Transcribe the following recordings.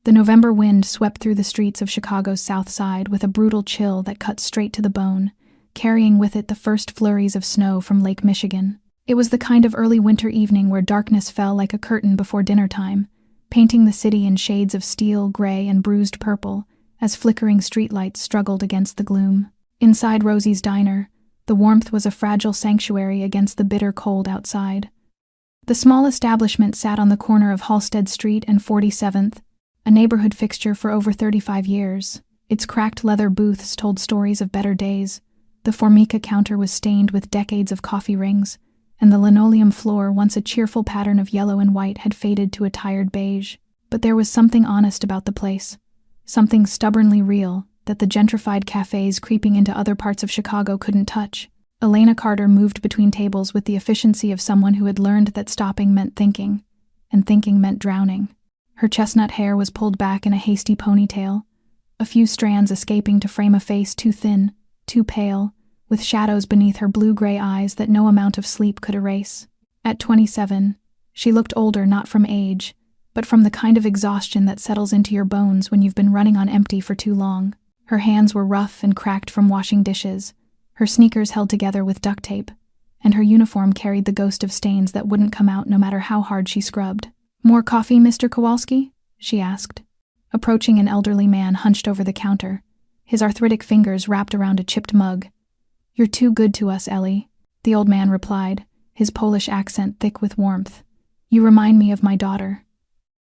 The November wind swept through the streets of Chicago's South Side with a brutal chill that cut straight to the bone, carrying with it the first flurries of snow from Lake Michigan. It was the kind of early winter evening where darkness fell like a curtain before dinner time, painting the city in shades of steel, gray, and bruised purple as flickering streetlights struggled against the gloom. Inside Rosie's diner, the warmth was a fragile sanctuary against the bitter cold outside. The small establishment sat on the corner of Halsted Street and 47th, a neighborhood fixture for over 35 years. Its cracked leather booths told stories of better days. The Formica counter was stained with decades of coffee rings, and the linoleum floor, once a cheerful pattern of yellow and white, had faded to a tired beige. But there was something honest about the place, something stubbornly real, that the gentrified cafes creeping into other parts of Chicago couldn't touch. Elena Carter moved between tables with the efficiency of someone who had learned that stopping meant thinking, and thinking meant drowning. Her chestnut hair was pulled back in a hasty ponytail, a few strands escaping to frame a face too thin, too pale, with shadows beneath her blue-gray eyes that no amount of sleep could erase. At 27, she looked older not from age, but from the kind of exhaustion that settles into your bones when you've been running on empty for too long. Her hands were rough and cracked from washing dishes, her sneakers held together with duct tape, and her uniform carried the ghost of stains that wouldn't come out no matter how hard she scrubbed. "More coffee, Mr. Kowalski?" she asked, approaching an elderly man hunched over the counter, his arthritic fingers wrapped around a chipped mug. "You're too good to us, Ellie," the old man replied, his Polish accent thick with warmth. "You remind me of my daughter."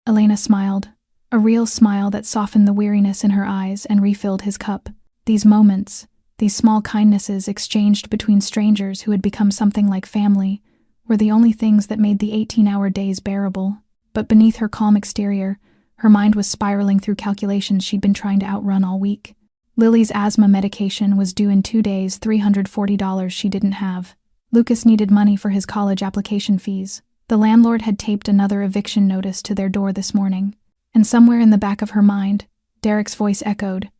Elena smiled, a real smile that softened the weariness in her eyes and refilled his cup. These moments, these small kindnesses exchanged between strangers who had become something like family, were the only things that made the 18-hour days bearable. But beneath her calm exterior, her mind was spiraling through calculations she'd been trying to outrun all week. Lily's asthma medication was due in 2 days, $340 she didn't have. Lucas needed money for his college application fees. The landlord had taped another eviction notice to their door this morning. And somewhere in the back of her mind, Derek's voice echoed,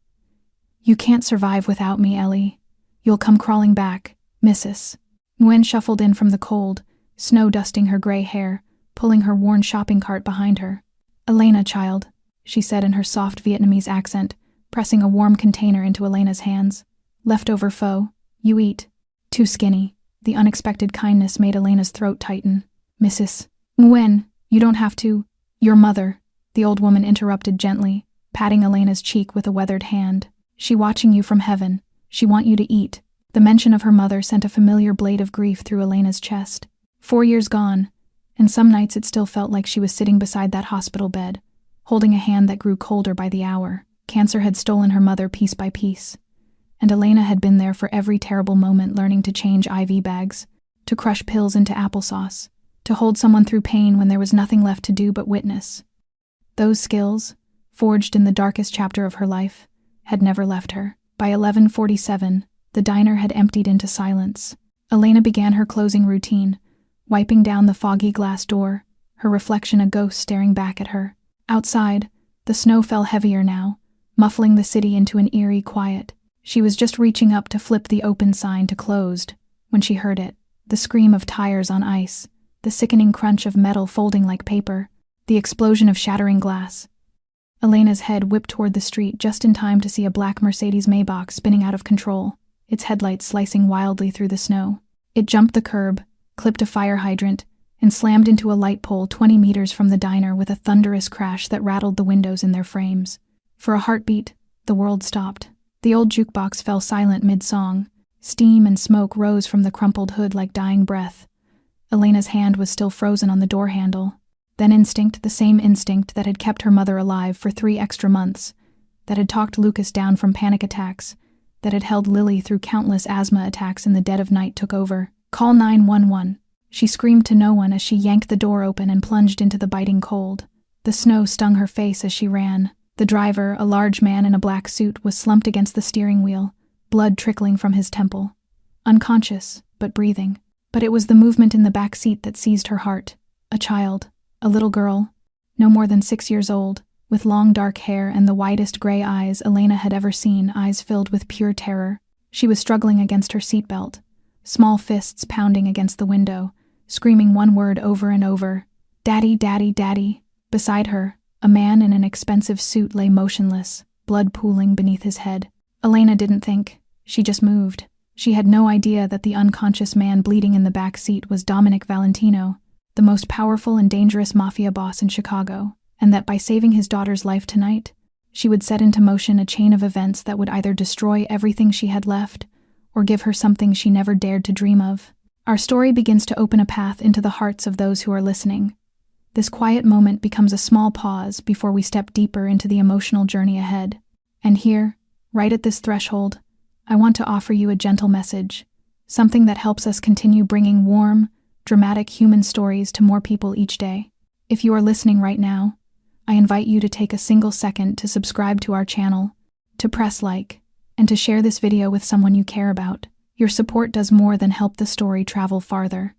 "You can't survive without me, Ellie. You'll come crawling back, Mrs." Nguyen shuffled in from the cold, snow dusting her gray hair, pulling her worn shopping cart behind her. "Elena, child," she said in her soft Vietnamese accent, pressing a warm container into Elena's hands. "Leftover pho. You eat." Too skinny. The unexpected kindness made Elena's throat tighten. "Mrs. Nguyen, you don't have to. Your mother," the old woman interrupted gently, patting Elena's cheek with a weathered hand. "She watching you from heaven. She want you to eat." The mention of her mother sent a familiar blade of grief through Elena's chest. 4 years gone, and some nights it still felt like she was sitting beside that hospital bed, holding a hand that grew colder by the hour. Cancer had stolen her mother piece by piece, and Elena had been there for every terrible moment, learning to change IV bags, to crush pills into applesauce, to hold someone through pain when there was nothing left to do but witness. Those skills, forged in the darkest chapter of her life, had never left her. By 11:47, the diner had emptied into silence. Elena began her closing routine, wiping down the foggy glass door, her reflection a ghost staring back at her. Outside, the snow fell heavier now, muffling the city into an eerie quiet. She was just reaching up to flip the open sign to closed when she heard it, the scream of tires on ice, the sickening crunch of metal folding like paper, the explosion of shattering glass. Elena's head whipped toward the street just in time to see a black Mercedes Maybach spinning out of control, its headlights slicing wildly through the snow. It jumped the curb, clipped a fire hydrant, and slammed into a light pole 20 meters from the diner with a thunderous crash that rattled the windows in their frames. For a heartbeat, the world stopped. The old jukebox fell silent mid-song. Steam and smoke rose from the crumpled hood like dying breath. Elena's hand was still frozen on the door handle. Then instinct, the same instinct that had kept her mother alive for 3 extra months, that had talked Lucas down from panic attacks, that had held Lily through countless asthma attacks in the dead of night, took over. "Call 911. She screamed to no one as she yanked the door open and plunged into the biting cold. The snow stung her face as she ran. The driver, a large man in a black suit, was slumped against the steering wheel, blood trickling from his temple. Unconscious, but breathing. But it was the movement in the back seat that seized her heart. A child, a little girl, no more than 6 years old, with long dark hair and the widest gray eyes Elena had ever seen, eyes filled with pure terror. She was struggling against her seatbelt, small fists pounding against the window, screaming one word over and over, "Daddy, Daddy, Daddy." Beside her, A man in an expensive suit lay motionless, blood pooling beneath his head. Elena didn't think. She just moved. She had no idea that the unconscious man bleeding in the back seat was Dominic Valentino, the most powerful and dangerous mafia boss in Chicago, and that by saving his daughter's life tonight, she would set into motion a chain of events that would either destroy everything she had left or give her something she never dared to dream of. Our story begins to open a path into the hearts of those who are listening. This quiet moment becomes a small pause before we step deeper into the emotional journey ahead. And here, right at this threshold, I want to offer you a gentle message, something that helps us continue bringing warm, dramatic human stories to more people each day. If you are listening right now, I invite you to take a single second to subscribe to our channel, to press like, and to share this video with someone you care about. Your support does more than help the story travel farther.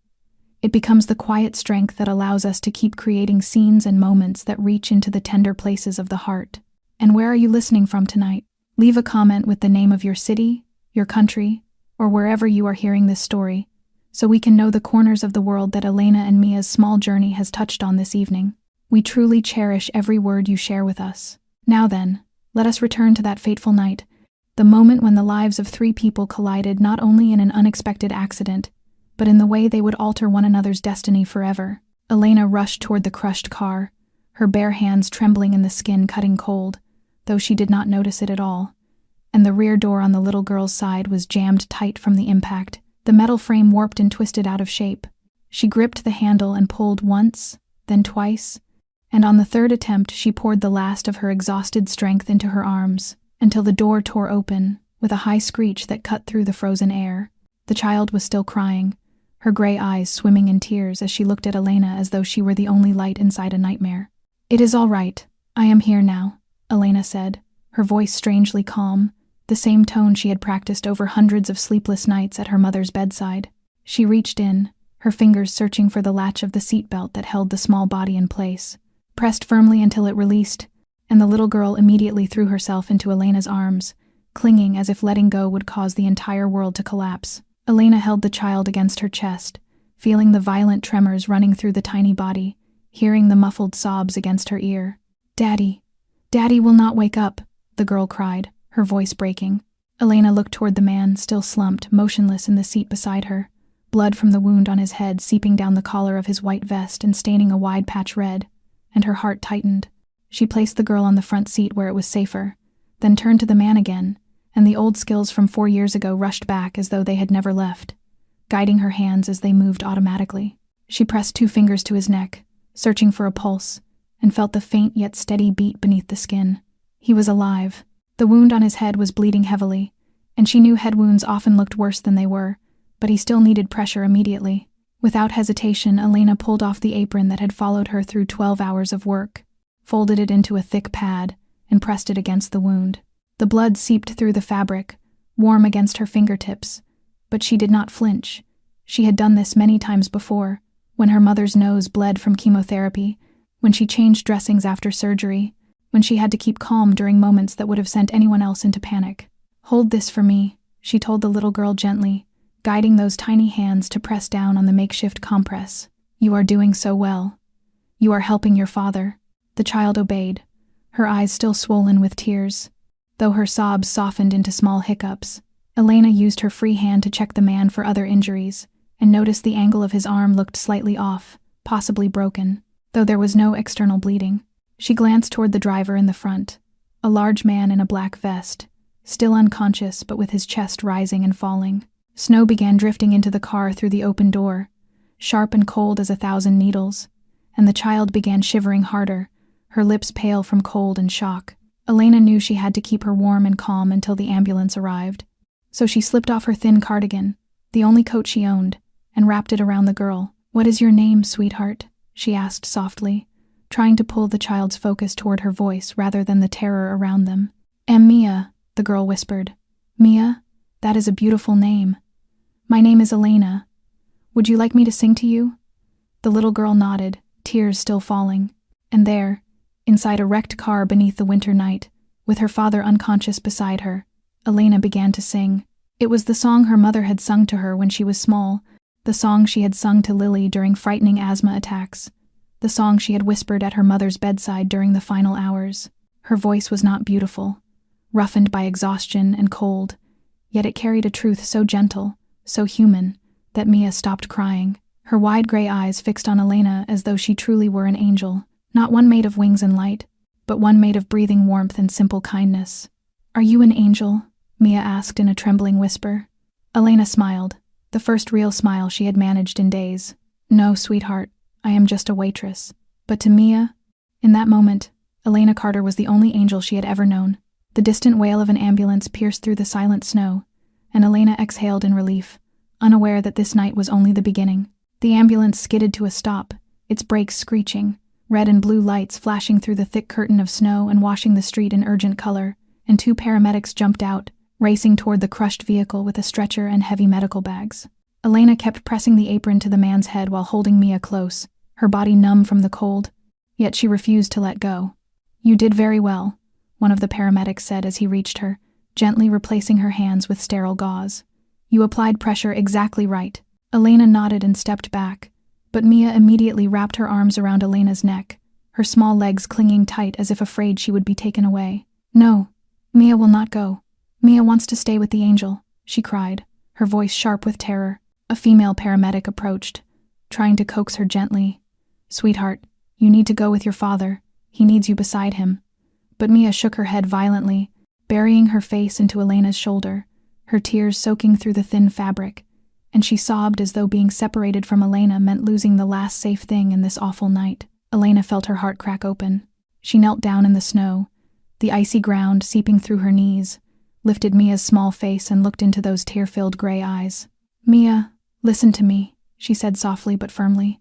It becomes the quiet strength that allows us to keep creating scenes and moments that reach into the tender places of the heart. And where are you listening from tonight? Leave a comment with the name of your city, your country, or wherever you are hearing this story, so we can know the corners of the world that Elena and Mia's small journey has touched on this evening. We truly cherish every word you share with us. Now then, let us return to that fateful night, the moment when the lives of 3 people collided not only in an unexpected accident, but in the way they would alter one another's destiny forever. Elena rushed toward the crushed car, her bare hands trembling in the skin cutting cold, though she did not notice it at all, and the rear door on the little girl's side was jammed tight from the impact. The metal frame warped and twisted out of shape. She gripped the handle and pulled once, then twice, and on the 3rd attempt she poured the last of her exhausted strength into her arms, until the door tore open, with a high screech that cut through the frozen air. The child was still crying, her gray eyes swimming in tears as she looked at Elena as though she were the only light inside a nightmare. "It is all right. I am here now," Elena said, her voice strangely calm, the same tone she had practiced over hundreds of sleepless nights at her mother's bedside. She reached in, her fingers searching for the latch of the seatbelt that held the small body in place, pressed firmly until it released, and the little girl immediately threw herself into Elena's arms, clinging as if letting go would cause the entire world to collapse. Elena held the child against her chest, feeling the violent tremors running through the tiny body, hearing the muffled sobs against her ear. "Daddy! Daddy will not wake up," the girl cried, her voice breaking. Elena looked toward the man, still slumped, motionless in the seat beside her, blood from the wound on his head seeping down the collar of his white vest and staining a wide patch red, and her heart tightened. She placed the girl on the front seat where it was safer, then turned to the man again, and the old skills from 4 years ago rushed back as though they had never left, guiding her hands as they moved automatically. She pressed 2 fingers to his neck, searching for a pulse, and felt the faint yet steady beat beneath the skin. He was alive. The wound on his head was bleeding heavily, and she knew head wounds often looked worse than they were, but he still needed pressure immediately. Without hesitation, Elena pulled off the apron that had followed her through 12 hours of work, folded it into a thick pad, and pressed it against the wound. The blood seeped through the fabric, warm against her fingertips, but she did not flinch. She had done this many times before, when her mother's nose bled from chemotherapy, when she changed dressings after surgery, when she had to keep calm during moments that would have sent anyone else into panic. "Hold this for me," she told the little girl gently, guiding those tiny hands to press down on the makeshift compress. "You are doing so well. You are helping your father." The child obeyed, her eyes still swollen with tears, though her sobs softened into small hiccups. Elena used her free hand to check the man for other injuries, and noticed the angle of his arm looked slightly off, possibly broken, though there was no external bleeding. She glanced toward the driver in the front, a large man in a black vest, still unconscious but with his chest rising and falling. Snow began drifting into the car through the open door, sharp and cold as 1,000 needles, and the child began shivering harder, her lips pale from cold and shock. Elena knew she had to keep her warm and calm until the ambulance arrived, so she slipped off her thin cardigan, the only coat she owned, and wrapped it around the girl. "What is your name, sweetheart?" she asked softly, trying to pull the child's focus toward her voice rather than the terror around them. "Am Mia," the girl whispered. "Mia? That is a beautiful name. My name is Elena. Would you like me to sing to you?" The little girl nodded, tears still falling. And there, inside a wrecked car beneath the winter night, with her father unconscious beside her, Elena began to sing. It was the song her mother had sung to her when she was small, the song she had sung to Lily during frightening asthma attacks. the song she had whispered at her mother's bedside during the final hours. Her voice was not beautiful, roughened by exhaustion and cold, yet it carried a truth so gentle, so human, that Mia stopped crying, her wide gray eyes fixed on Elena as though she truly were an angel, not one made of wings and light, but one made of breathing warmth and simple kindness. "Are you an angel?" Mia asked in a trembling whisper. Elena smiled, the first real smile she had managed in days. "No, sweetheart, I am just a waitress." But to Mia, in that moment, Elena Carter was the only angel she had ever known. The distant wail of an ambulance pierced through the silent snow, and Elena exhaled in relief, unaware that this night was only the beginning. The ambulance skidded to a stop, its brakes screeching, red and blue lights flashing through the thick curtain of snow and washing the street in urgent color, and two paramedics jumped out, racing toward the crushed vehicle with a stretcher and heavy medical bags. Elena kept pressing the apron to the man's head while holding Mia close, her body numb from the cold, yet she refused to let go. "You did very well," one of the paramedics said as he reached her, gently replacing her hands with sterile gauze. "You applied pressure exactly right." Elena nodded and stepped back, but Mia immediately wrapped her arms around Elena's neck, her small legs clinging tight as if afraid she would be taken away. "No, Mia will not go. Mia wants to stay with the angel," she cried, her voice sharp with terror. A female paramedic approached, trying to coax her gently. "Sweetheart, you need to go with your father. He needs you beside him." But Mia shook her head violently, burying her face into Elena's shoulder, her tears soaking through the thin fabric, and she sobbed as though being separated from Elena meant losing the last safe thing in this awful night. Elena felt her heart crack open. She knelt down in the snow, the icy ground seeping through her knees, lifted Mia's small face and looked into those tear-filled gray eyes. "Mia, listen to me," she said softly but firmly.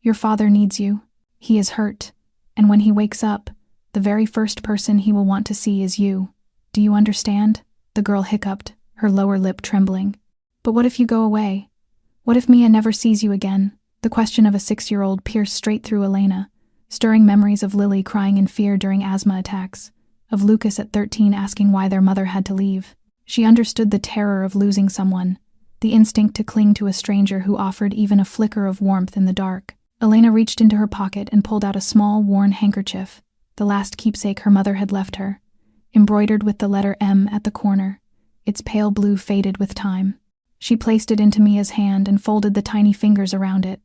"Your father needs you. He is hurt, and when he wakes up, the very first person he will want to see is you. Do you understand?" The girl hiccuped, her lower lip trembling. "But what if you go away? What if Mia never sees you again?" The question of a 6-year-old pierced straight through Elena, stirring memories of Lily crying in fear during asthma attacks, of Lucas at 13 asking why their mother had to leave. She understood the terror of losing someone, the instinct to cling to a stranger who offered even a flicker of warmth in the dark. Elena reached into her pocket and pulled out a small, worn handkerchief, the last keepsake her mother had left her, embroidered with the letter M at the corner, its pale blue faded with time. She placed it into Mia's hand and folded the tiny fingers around it.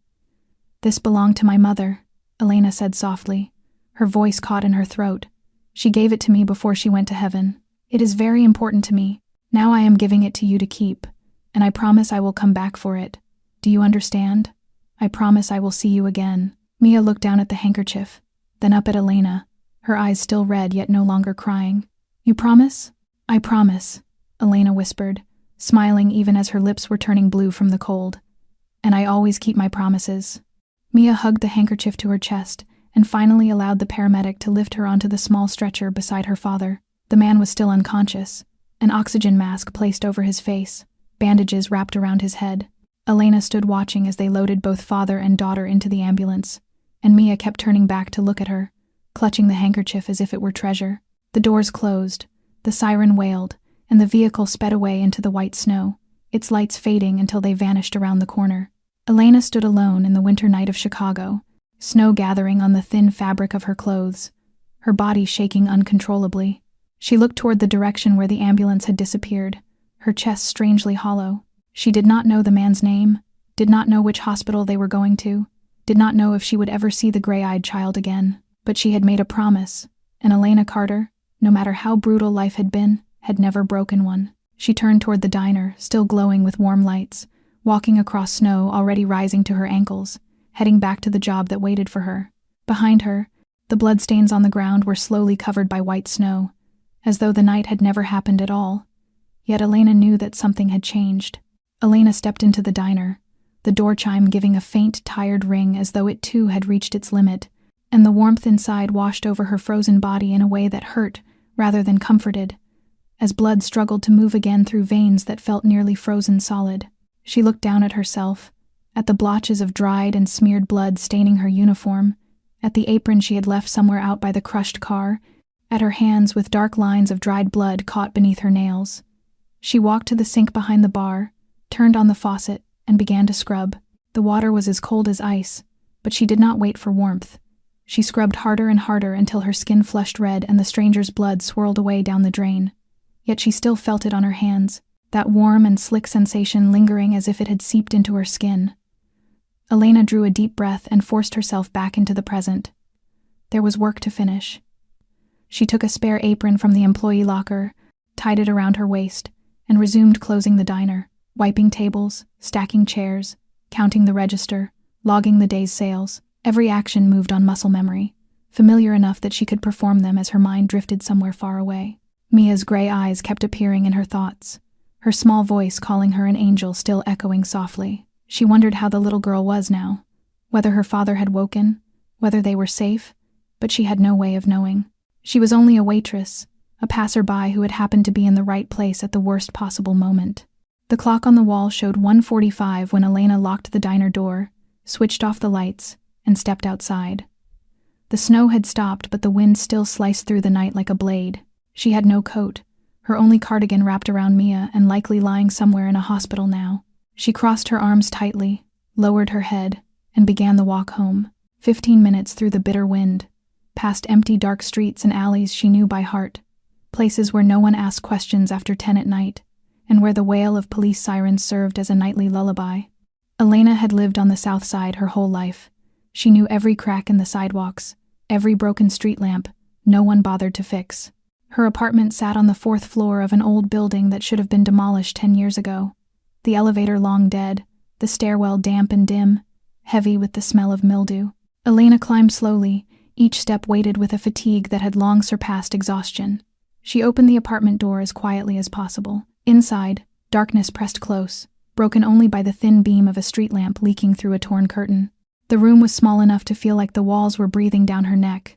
"This belonged to my mother," Elena said softly, her voice caught in her throat. "She gave it to me before she went to heaven. It is very important to me. Now I am giving it to you to keep, and I promise I will come back for it. Do you understand? I promise I will see you again." Mia looked down at the handkerchief, then up at Elena, her eyes still red yet no longer crying. "You promise?" "I promise," Elena whispered, smiling even as her lips were turning blue from the cold. "And I always keep my promises." Mia hugged the handkerchief to her chest and finally allowed the paramedic to lift her onto the small stretcher beside her father. The man was still unconscious, an oxygen mask placed over his face, bandages wrapped around his head. Elena stood watching as they loaded both father and daughter into the ambulance, and Mia kept turning back to look at her, clutching the handkerchief as if it were treasure. The doors closed, the siren wailed, and the vehicle sped away into the white snow, its lights fading until they vanished around the corner. Elena stood alone in the winter night of Chicago, snow gathering on the thin fabric of her clothes, her body shaking uncontrollably. She looked toward the direction where the ambulance had disappeared, her chest strangely hollow. She did not know the man's name, did not know which hospital they were going to, did not know if she would ever see the gray-eyed child again. But she had made a promise, and Elena Carter, no matter how brutal life had been, had never broken one. She turned toward the diner, still glowing with warm lights, walking across snow already rising to her ankles, heading back to the job that waited for her. Behind her, the bloodstains on the ground were slowly covered by white snow, as though the night had never happened at all. Yet Elena knew that something had changed. Elena stepped into the diner, the door chime giving a faint, tired ring as though it too had reached its limit, and the warmth inside washed over her frozen body in a way that hurt rather than comforted, as blood struggled to move again through veins that felt nearly frozen solid. She looked down at herself, at the blotches of dried and smeared blood staining her uniform, at the apron she had left somewhere out by the crushed car, at her hands with dark lines of dried blood caught beneath her nails. She walked to the sink behind the bar, turned on the faucet, and began to scrub. The water was as cold as ice, But she did not wait for warmth. She scrubbed harder and harder until her skin flushed red and the stranger's blood swirled away down the drain. Yet she still felt it on her hands, that warm and slick sensation lingering as if it had seeped into her skin. Elena drew a deep breath and forced herself back into the present. There was work to finish. She took a spare apron from the employee locker, tied it around her waist, and resumed closing the diner, wiping tables, stacking chairs, counting the register, logging the day's sales. Every action moved on muscle memory, familiar enough that she could perform them as her mind drifted somewhere far away. Mia's gray eyes kept appearing in her thoughts, her small voice calling her an angel still echoing softly. She wondered how the little girl was now, whether her father had woken, whether they were safe, but she had no way of knowing. She was only a waitress, a passerby who had happened to be in the right place at the worst possible moment. The clock on the wall showed 1:45 when Elena locked the diner door, switched off the lights, and stepped outside. The snow had stopped, but the wind still sliced through the night like a blade. She had no coat, her only cardigan wrapped around Mia and likely lying somewhere in a hospital now. She crossed her arms tightly, lowered her head, and began the walk home. 15 minutes through the bitter wind, past empty dark streets and alleys she knew by heart, places where no one asked questions after 10 at night, and where the wail of police sirens served as a nightly lullaby. Elena had lived on the south side her whole life. She knew every crack in the sidewalks, every broken street lamp no one bothered to fix. Her apartment sat on the 4th floor of an old building that should have been demolished 10 years ago. The elevator long dead, the stairwell damp and dim, heavy with the smell of mildew. Elena climbed slowly, each step weighted with a fatigue that had long surpassed exhaustion. She opened the apartment door as quietly as possible. Inside, darkness pressed close, broken only by the thin beam of a street lamp leaking through a torn curtain. The room was small enough to feel like the walls were breathing down her neck.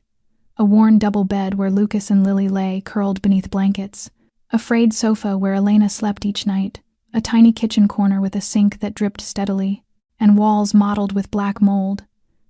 A worn double bed where Lucas and Lily lay curled beneath blankets. A frayed sofa where Elena slept each night. A tiny kitchen corner with a sink that dripped steadily, and walls mottled with black mold.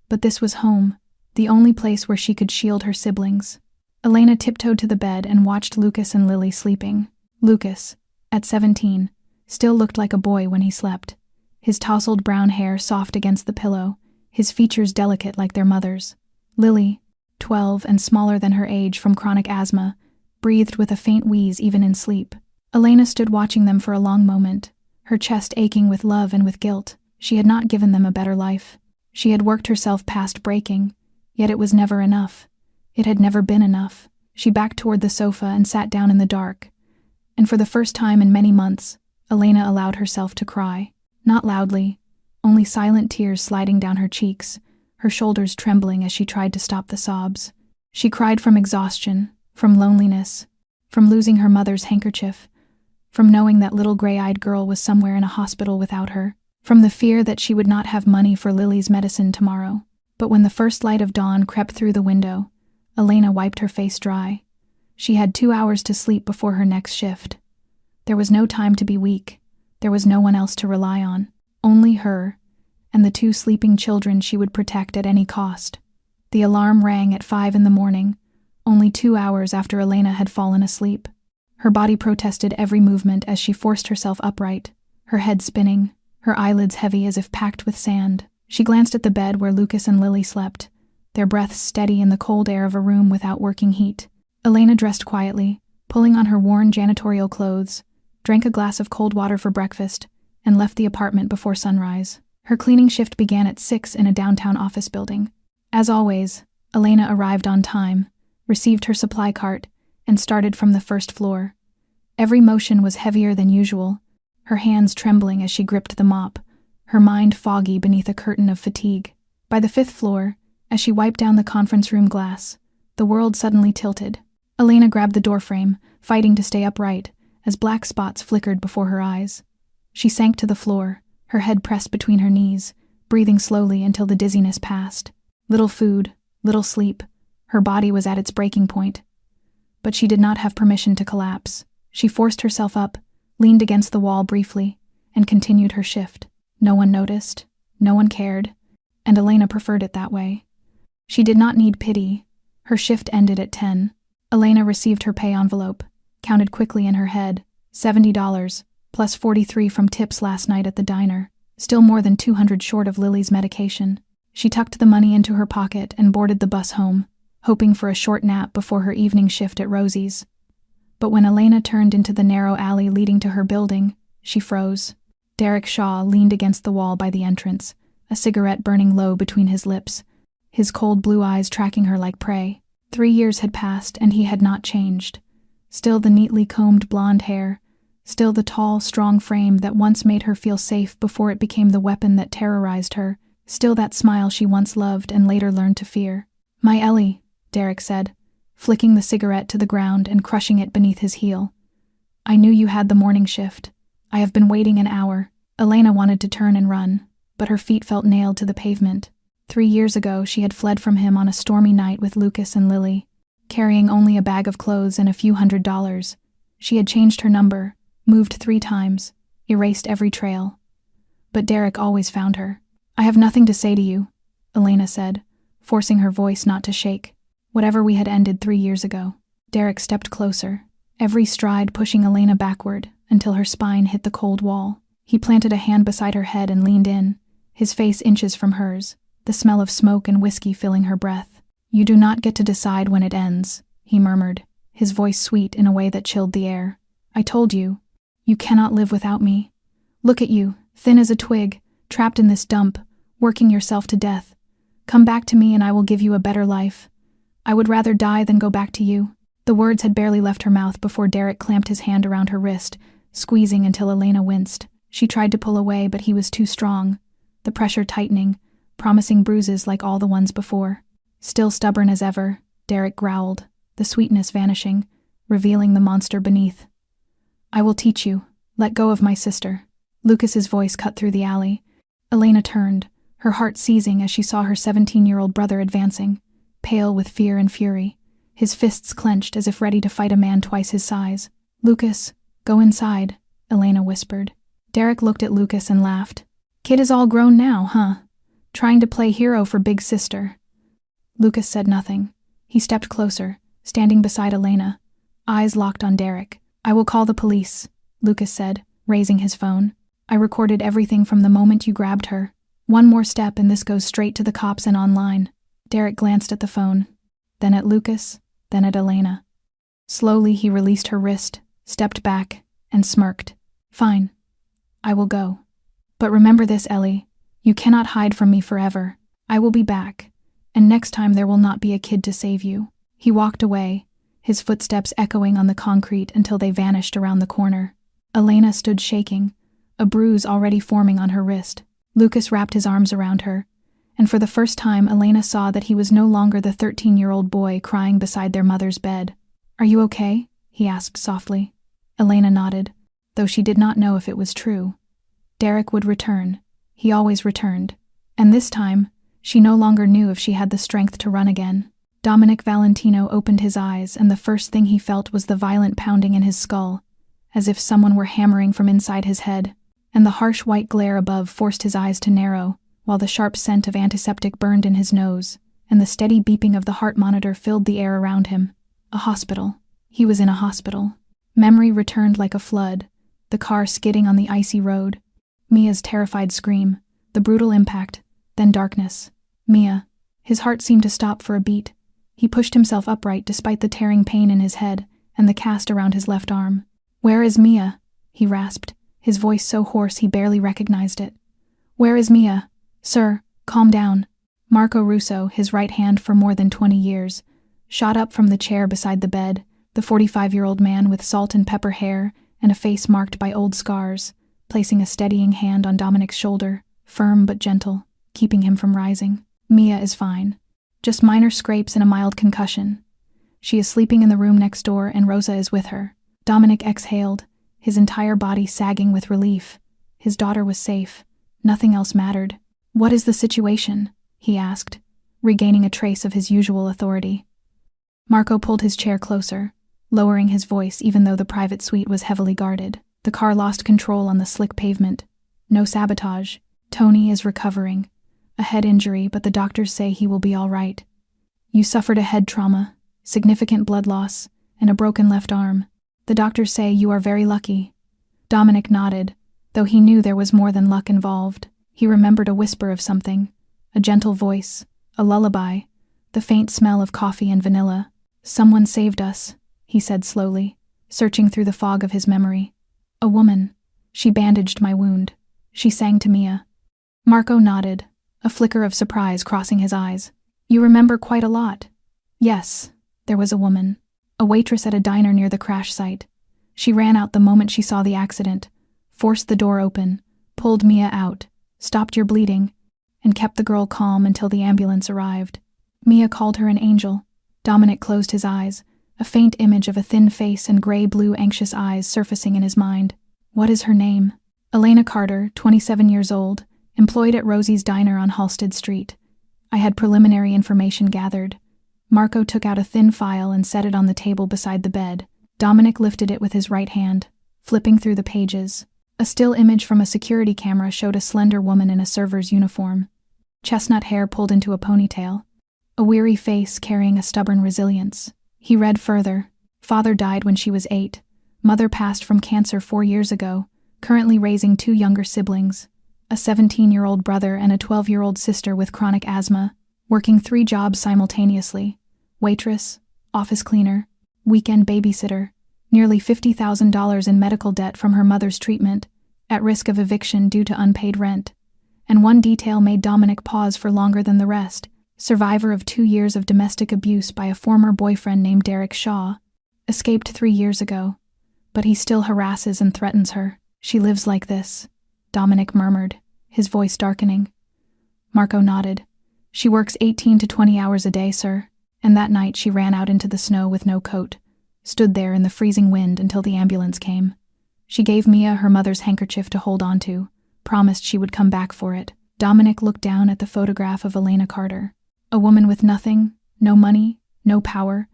But this was home, the only place where she could shield her siblings. Elena tiptoed to the bed and watched Lucas and Lily sleeping. Lucas, at 17, still looked like a boy when he slept, his tousled brown hair soft against the pillow, his features delicate like their mother's. Lily, 12 and smaller than her age from chronic asthma, breathed with a faint wheeze even in sleep. Elena stood watching them for a long moment, her chest aching with love and with guilt. She had not given them a better life. She had worked herself past breaking, yet it was never enough. It had never been enough. She backed toward the sofa and sat down in the dark. And for the first time in many months, Elena allowed herself to cry. Not loudly, only silent tears sliding down her cheeks, her shoulders trembling as she tried to stop the sobs. She cried from exhaustion, from loneliness, from losing her mother's handkerchief, from knowing that little gray-eyed girl was somewhere in a hospital without her, from the fear that she would not have money for Lily's medicine tomorrow. But when the first light of dawn crept through the window, Elena wiped her face dry. She had 2 hours to sleep before her next shift. There was no time to be weak. There was no one else to rely on. Only her, and the 2 sleeping children she would protect at any cost. The alarm rang at 5 in the morning, only 2 hours after Elena had fallen asleep. Her body protested every movement as she forced herself upright, her head spinning, her eyelids heavy as if packed with sand. She glanced at the bed where Lucas and Lily slept, their breaths steady in the cold air of a room without working heat. Elena dressed quietly, pulling on her worn janitorial clothes, drank a glass of cold water for breakfast, and left the apartment before sunrise. Her cleaning shift began at 6 in a downtown office building. As always, Elena arrived on time, received her supply cart, and started from the 1st floor. Every motion was heavier than usual, her hands trembling as she gripped the mop, her mind foggy beneath a curtain of fatigue. By the 5th floor, as she wiped down the conference room glass, the world suddenly tilted. Elena grabbed the doorframe, fighting to stay upright, as black spots flickered before her eyes. She sank to the floor, her head pressed between her knees, breathing slowly until the dizziness passed. Little food, little sleep. Her body was at its breaking point. But she did not have permission to collapse. She forced herself up, leaned against the wall briefly, and continued her shift. No one noticed, no one cared, and Elena preferred it that way. She did not need pity. Her shift ended at 10. Elena received her pay envelope, counted quickly in her head, $70, plus 43 from tips last night at the diner, still more than 200 short of Lily's medication. She tucked the money into her pocket and boarded the bus home, hoping for a short nap before her evening shift at Rosie's. But when Elena turned into the narrow alley leading to her building, she froze. Derek Shaw leaned against the wall by the entrance, a cigarette burning low between his lips, his cold blue eyes tracking her like prey. 3 years had passed and he had not changed. Still the neatly combed blonde hair, still the tall, strong frame that once made her feel safe before it became the weapon that terrorized her, still that smile she once loved and later learned to fear. "My Ellie," Derek said, flicking the cigarette to the ground and crushing it beneath his heel. "I knew you had the morning shift. I have been waiting an hour." Elena wanted to turn and run, but her feet felt nailed to the pavement. 3 years ago, she had fled from him on a stormy night with Lucas and Lily, carrying only a bag of clothes and a few $100s. She had changed her number, moved 3 times, erased every trail. But Derek always found her. "I have nothing to say to you," Elena said, forcing her voice not to shake. "Whatever we had ended 3 years ago." Derek stepped closer, every stride pushing Elena backward until her spine hit the cold wall. He planted a hand beside her head and leaned in, his face inches from hers, the smell of smoke and whiskey filling her breath. "You do not get to decide when it ends," he murmured, his voice sweet in a way that chilled the air. "I told you. You cannot live without me. Look at you, thin as a twig, trapped in this dump, working yourself to death. Come back to me and I will give you a better life. I would rather die than go back to you." The words had barely left her mouth before Derek clamped his hand around her wrist, squeezing until Elena winced. She tried to pull away, but he was too strong, the pressure tightening, promising bruises like all the ones before. Still stubborn as ever, Derek growled, the sweetness vanishing, revealing the monster beneath. "I will teach you. Let go of my sister." Lucas's voice cut through the alley. Elena turned, her heart seizing as she saw her 17-year-old brother advancing, pale with fear and fury, his fists clenched as if ready to fight a man twice his size. "Lucas, go inside," Elena whispered. Derek looked at Lucas and laughed. "Kid is all grown now, huh? Trying to play hero for big sister." Lucas said nothing. He stepped closer, standing beside Elena, eyes locked on Derek. "I will call the police," Lucas said, raising his phone. "I recorded everything from the moment you grabbed her. One more step and this goes straight to the cops and online." Derek glanced at the phone, then at Lucas, then at Elena. Slowly he released her wrist, stepped back, and smirked. "Fine. I will go. But remember this, Ellie. You cannot hide from me forever. I will be back, and next time there will not be a kid to save you." He walked away, his footsteps echoing on the concrete until they vanished around the corner. Elena stood shaking, a bruise already forming on her wrist. Lucas wrapped his arms around her, and for the first time Elena saw that he was no longer the 13-year-old boy crying beside their mother's bed. "Are you okay?" he asked softly. Elena nodded, though she did not know if it was true. Derek would return. He always returned. And this time, she no longer knew if she had the strength to run again. Dominic Valentino opened his eyes, and the first thing he felt was the violent pounding in his skull, as if someone were hammering from inside his head, and the harsh white glare above forced his eyes to narrow, while the sharp scent of antiseptic burned in his nose, and the steady beeping of the heart monitor filled the air around him. A hospital. He was in a hospital. Memory returned like a flood, the car skidding on the icy road. Mia's terrified scream, the brutal impact, then darkness. Mia. His heart seemed to stop for a beat. He pushed himself upright despite the tearing pain in his head and the cast around his left arm. "Where is Mia?" he rasped, his voice so hoarse he barely recognized it. "Where is Mia? Sir, calm down." Marco Russo, his right hand for more than 20 years, shot up from the chair beside the bed, the 45-year-old man with salt and pepper hair and a face marked by old scars, placing a steadying hand on Dominic's shoulder, firm but gentle, keeping him from rising. "Mia is fine. Just minor scrapes and a mild concussion. She is sleeping in the room next door and Rosa is with her." Dominic exhaled, his entire body sagging with relief. His daughter was safe. Nothing else mattered. "What is the situation?" he asked, regaining a trace of his usual authority. Marco pulled his chair closer, lowering his voice even though the private suite was heavily guarded. "The car lost control on the slick pavement. No sabotage. Tony is recovering. A head injury, but the doctors say he will be all right. You suffered a head trauma, significant blood loss, and a broken left arm. The doctors say you are very lucky." Dominic nodded, though he knew there was more than luck involved. He remembered a whisper of something, A gentle voice, a lullaby, the faint smell of coffee and vanilla. "Someone saved us," he said slowly, searching through the fog of his memory. "A woman. She bandaged my wound." She sang to Mia. Marco nodded, a flicker of surprise crossing his eyes. "You remember quite a lot." "Yes, there was a woman. A waitress at a diner near the crash site. She ran out the moment she saw the accident, forced the door open, pulled Mia out, stopped your bleeding, and kept the girl calm until the ambulance arrived. Mia called her an angel." Dominic closed his eyes, a faint image of a thin face and gray-blue anxious eyes surfacing in his mind. "What is her name?" "Elena Carter, 27 years old, employed at Rosie's Diner on Halsted Street. I had preliminary information gathered." Marco took out a thin file and set it on the table beside the bed. Dominic lifted it with his right hand, flipping through the pages. A still image from a security camera showed a slender woman in a server's uniform. Chestnut hair pulled into a ponytail. A weary face carrying a stubborn resilience. He read further. "Father died when she was 8. Mother passed from cancer 4 years ago, currently raising 2 younger siblings. A 17-year-old brother and a 12-year-old sister with chronic asthma, working 3 jobs simultaneously. Waitress, office cleaner, weekend babysitter, nearly $50,000 in medical debt from her mother's treatment, at risk of eviction due to unpaid rent." And one detail made Dominic pause for longer than the rest. "Survivor of 2 years of domestic abuse by a former boyfriend named Derek Shaw. Escaped 3 years ago. But he still harasses and threatens her. She lives like this," Dominic murmured, his voice darkening. Marco nodded. "She works 18 to 20 hours a day, sir. And that night she ran out into the snow with no coat, stood there in the freezing wind until the ambulance came. She gave Mia her mother's handkerchief to hold on to, promised she would come back for it." Dominic looked down at the photograph of Elena Carter. A woman with nothing, no money, no power,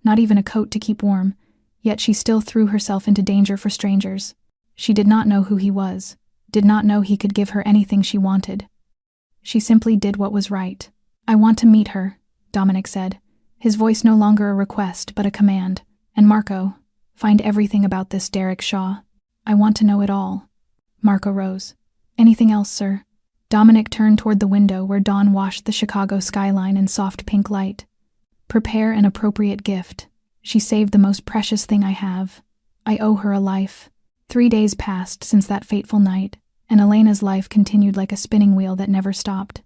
not even a coat to keep warm, yet she still threw herself into danger for strangers. She did not know who he was, did not know he could give her anything she wanted. She simply did what was right. "I want to meet her," Dominic said, his voice no longer a request but a command. "And Marco, find everything about this Derek Shaw. I want to know it all." Marco rose. "Anything else, sir?" Dominic turned toward the window where dawn washed the Chicago skyline in soft pink light. "Prepare an appropriate gift. She saved the most precious thing I have. I owe her a life." 3 days passed since that fateful night, and Elena's life continued like a spinning wheel that never stopped.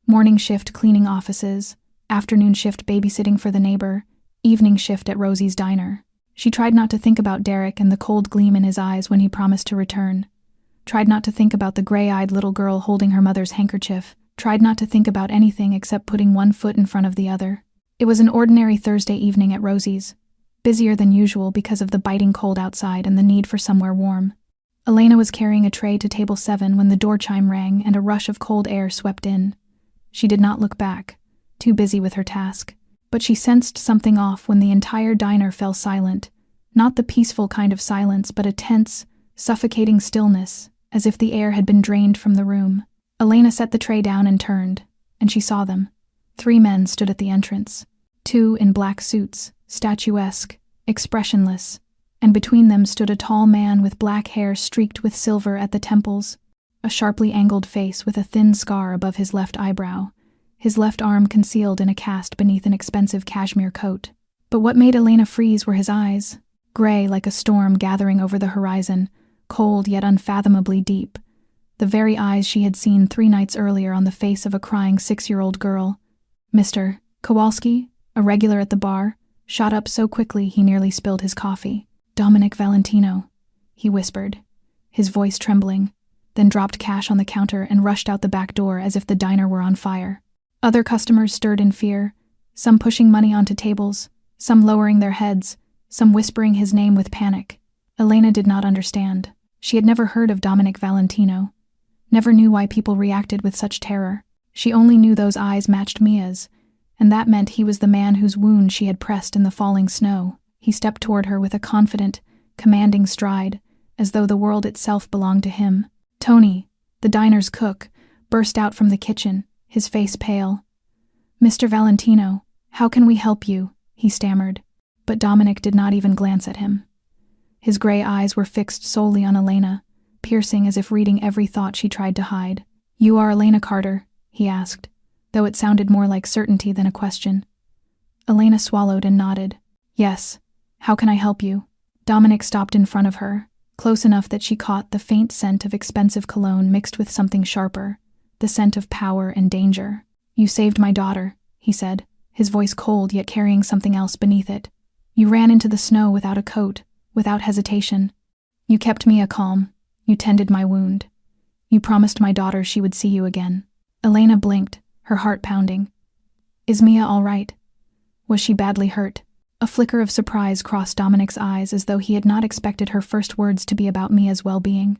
Morning shift cleaning offices, afternoon shift babysitting for the neighbor, evening shift at Rosie's Diner. She tried not to think about Derek and the cold gleam in his eyes when he promised to return. Tried not to think about the gray-eyed little girl holding her mother's handkerchief. Tried not to think about anything except putting one foot in front of the other. It was an ordinary Thursday evening at Rosie's, busier than usual because of the biting cold outside and the need for somewhere warm. Elena was carrying a tray to table 7 when the door chime rang and a rush of cold air swept in. She did not look back, too busy with her task. But she sensed something off when the entire diner fell silent. Not the peaceful kind of silence, but a tense, suffocating stillness, as if the air had been drained from the room. Elena set the tray down and turned, and she saw them. 3 men stood at the entrance. 2 in black suits, statuesque, expressionless, and between them stood a tall man with black hair streaked with silver at the temples, a sharply angled face with a thin scar above his left eyebrow, his left arm concealed in a cast beneath an expensive cashmere coat. But what made Elena freeze were his eyes, gray like a storm gathering over the horizon, cold yet unfathomably deep, the very eyes she had seen 3 nights earlier on the face of a crying 6-year-old girl. "Mr. Kowalski, a regular at the bar, shot up so quickly he nearly spilled his coffee. "Dominic Valentino," he whispered, his voice trembling, then dropped cash on the counter and rushed out the back door as if the diner were on fire. Other customers stirred in fear, some pushing money onto tables, some lowering their heads, some whispering his name with panic. Elena did not understand. She had never heard of Dominic Valentino, never knew why people reacted with such terror. She only knew those eyes matched Mia's, and that meant he was the man whose wound she had pressed in the falling snow. He stepped toward her with a confident, commanding stride, as though the world itself belonged to him. Tony, the diner's cook, burst out from the kitchen, his face pale. "Mr. Valentino, how can we help you?" he stammered, but Dominic did not even glance at him. His gray eyes were fixed solely on Elena, piercing as if reading every thought she tried to hide. "You are Elena Carter?" he asked, though it sounded more like certainty than a question. Elena swallowed and nodded. Yes. How can I help you? Dominic stopped in front of her, close enough that she caught the faint scent of expensive cologne mixed with something sharper, the scent of power and danger. You saved my daughter, he said, his voice cold yet carrying something else beneath it. You ran into the snow without a coat, without hesitation. You kept Mia calm. You tended my wound. You promised my daughter she would see you again. Elena blinked, her heart pounding. Is Mia all right? Was she badly hurt? A flicker of surprise crossed Dominic's eyes as though he had not expected her first words to be about Mia's well-being.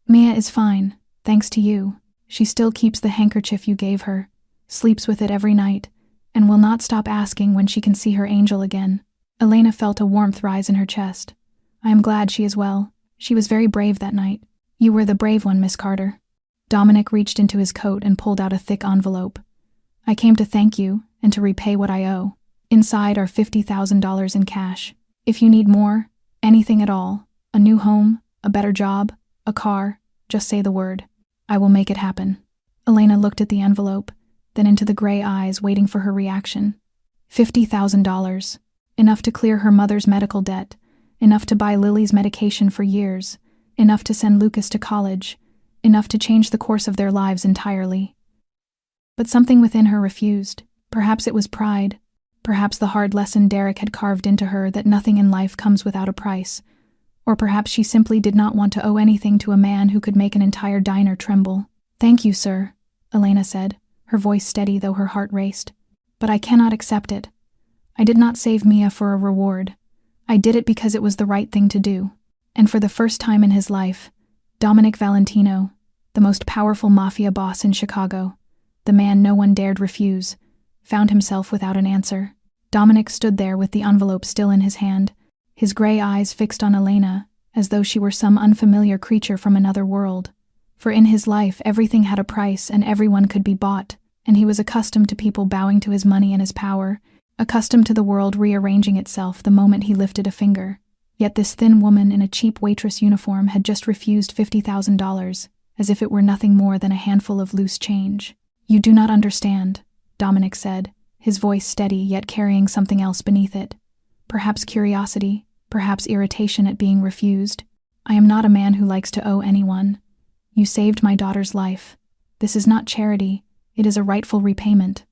Mia is fine, thanks to you. She still keeps the handkerchief you gave her, sleeps with it every night, and will not stop asking when she can see her angel again. Elena felt a warmth rise in her chest. I am glad she is well. She was very brave that night. You were the brave one, Miss Carter. Dominic reached into his coat and pulled out a thick envelope. I came to thank you and to repay what I owe. Inside are $50,000 in cash. If you need more, anything at all, a new home, a better job, a car, just say the word. I will make it happen. Elena looked at the envelope, then into the gray eyes waiting for her reaction. $50,000. Enough to clear her mother's medical debt, enough to buy Lily's medication for years, enough to send Lucas to college, enough to change the course of their lives entirely. But something within her refused. Perhaps it was pride. Perhaps the hard lesson Derek had carved into her that nothing in life comes without a price. Or perhaps she simply did not want to owe anything to a man who could make an entire diner tremble. Thank you, sir, Elena said, her voice steady though her heart raced. But I cannot accept it. I did not save Mia for a reward. I did it because it was the right thing to do. And for the first time in his life, Dominic Valentino, the most powerful mafia boss in Chicago, the man no one dared refuse, found himself without an answer. Dominic stood there with the envelope still in his hand, his gray eyes fixed on Elena, as though she were some unfamiliar creature from another world. For in his life everything had a price and everyone could be bought, and he was accustomed to people bowing to his money and his power, accustomed to the world rearranging itself the moment he lifted a finger. Yet this thin woman in a cheap waitress uniform had just refused $50,000, as if it were nothing more than a handful of loose change. You do not understand, Dominic said, his voice steady yet carrying something else beneath it. Perhaps curiosity, perhaps irritation at being refused. I am not a man who likes to owe anyone. You saved my daughter's life. This is not charity, it is a rightful repayment.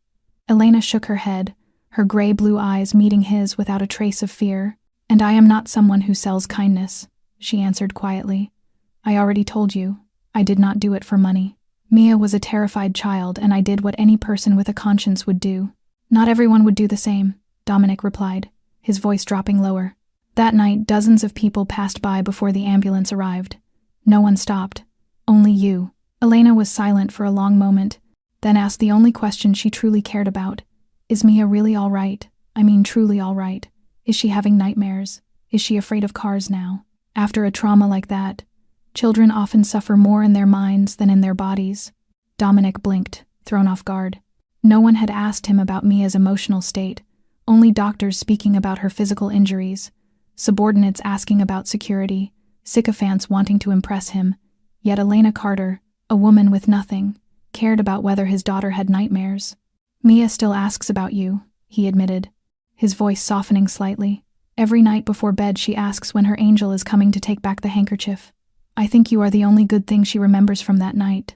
Elena shook her head, her gray-blue eyes meeting his without a trace of fear. And I am not someone who sells kindness, she answered quietly. I already told you, I did not do it for money. Mia was a terrified child, and I did what any person with a conscience would do. Not everyone would do the same, Dominic replied, his voice dropping lower. That night, dozens of people passed by before the ambulance arrived. No one stopped. Only you. Elena was silent for a long moment, then asked the only question she truly cared about. Is Mia really all right? I mean, truly all right. Is she having nightmares? Is she afraid of cars now? After a trauma like that, children often suffer more in their minds than in their bodies. Dominic blinked, thrown off guard. No one had asked him about Mia's emotional state, only doctors speaking about her physical injuries, subordinates asking about security, sycophants wanting to impress him. Yet Elena Carter, a woman with nothing, cared about whether his daughter had nightmares. Mia still asks about you, he admitted, his voice softening slightly. Every night before bed she asks when her angel is coming to take back the handkerchief. I think you are the only good thing she remembers from that night.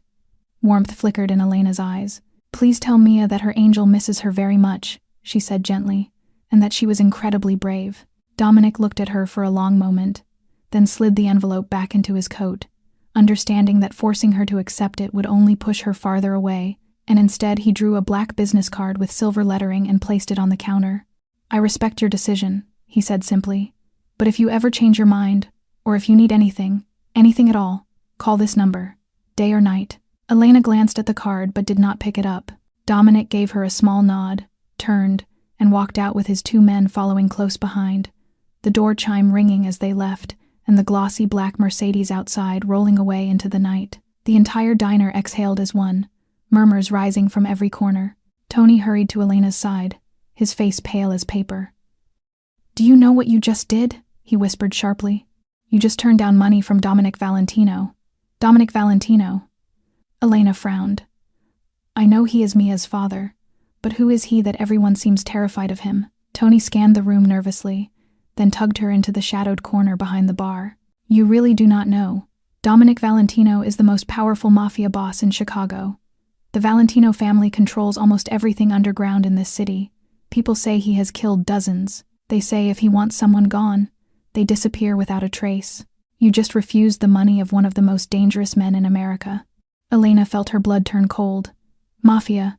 Warmth flickered in Elena's eyes. Please tell Mia that her angel misses her very much, she said gently, and that she was incredibly brave. Dominic looked at her for a long moment, then slid the envelope back into his coat, understanding that forcing her to accept it would only push her farther away, and instead he drew a black business card with silver lettering and placed it on the counter. I respect your decision, he said simply, but if you ever change your mind, or if you need anything at all, call this number, day or night. Elena glanced at the card but did not pick it up. Dominic gave her a small nod, turned, and walked out with his two men following close behind, the door chime ringing as they left, and the glossy black Mercedes outside rolling away into the night. The entire diner exhaled as one, murmurs rising from every corner. Tony hurried to Elena's side, his face pale as paper. Do you know what you just did? He whispered sharply. You just turned down money from Dominic Valentino. Dominic Valentino. Elena frowned. I know he is Mia's father, But who is he that everyone seems terrified of him? Tony scanned the room nervously, then tugged her into the shadowed corner behind the bar. You really do not know. Dominic Valentino is the most powerful mafia boss in Chicago. The Valentino family controls almost everything underground in this city. People say he has killed dozens. They say if he wants someone gone, they disappear without a trace. You just refused the money of one of the most dangerous men in America. Elena felt her blood turn cold. Mafia.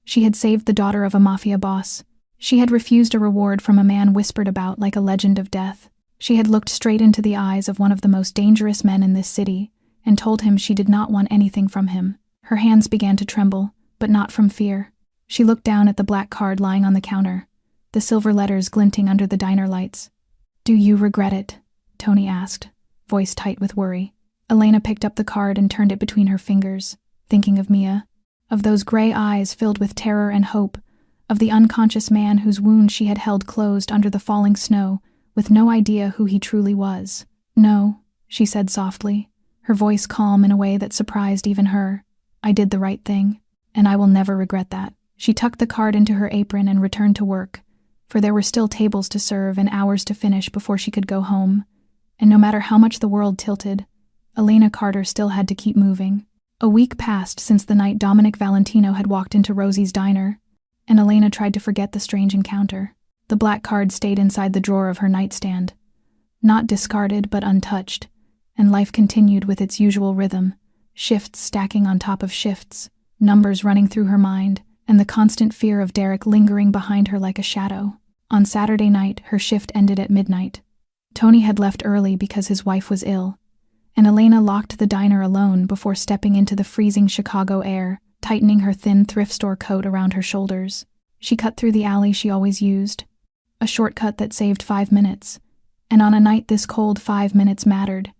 She had saved the daughter of a mafia boss. She had refused a reward from a man whispered about like a legend of death. She had looked straight into the eyes of one of the most dangerous men in this city and told him she did not want anything from him. Her hands began to tremble, but not from fear. She looked down at the black card lying on the counter, the silver letters glinting under the diner lights. Do you regret it? Tony asked, voice tight with worry. Elena picked up the card and turned it between her fingers, thinking of Mia, of those gray eyes filled with terror and hope, of the unconscious man whose wound she had held closed under the falling snow, with no idea who he truly was. No, she said softly, her voice calm in a way that surprised even her. I did the right thing, and I will never regret that. She tucked the card into her apron and returned to work, for there were still tables to serve and hours to finish before she could go home. And no matter how much the world tilted, Elena Carter still had to keep moving. A week passed since the night Dominic Valentino had walked into Rosie's diner, and Elena tried to forget the strange encounter. The black card stayed inside the drawer of her nightstand, not discarded but untouched, and life continued with its usual rhythm, shifts stacking on top of shifts, numbers running through her mind, and the constant fear of Derek lingering behind her like a shadow. On Saturday night, her shift ended at midnight. Tony had left early because his wife was ill, and Elena locked the diner alone before stepping into the freezing Chicago air, tightening her thin thrift store coat around her shoulders. She cut through the alley she always used, a shortcut that saved 5 minutes, and on a night this cold 5 minutes mattered.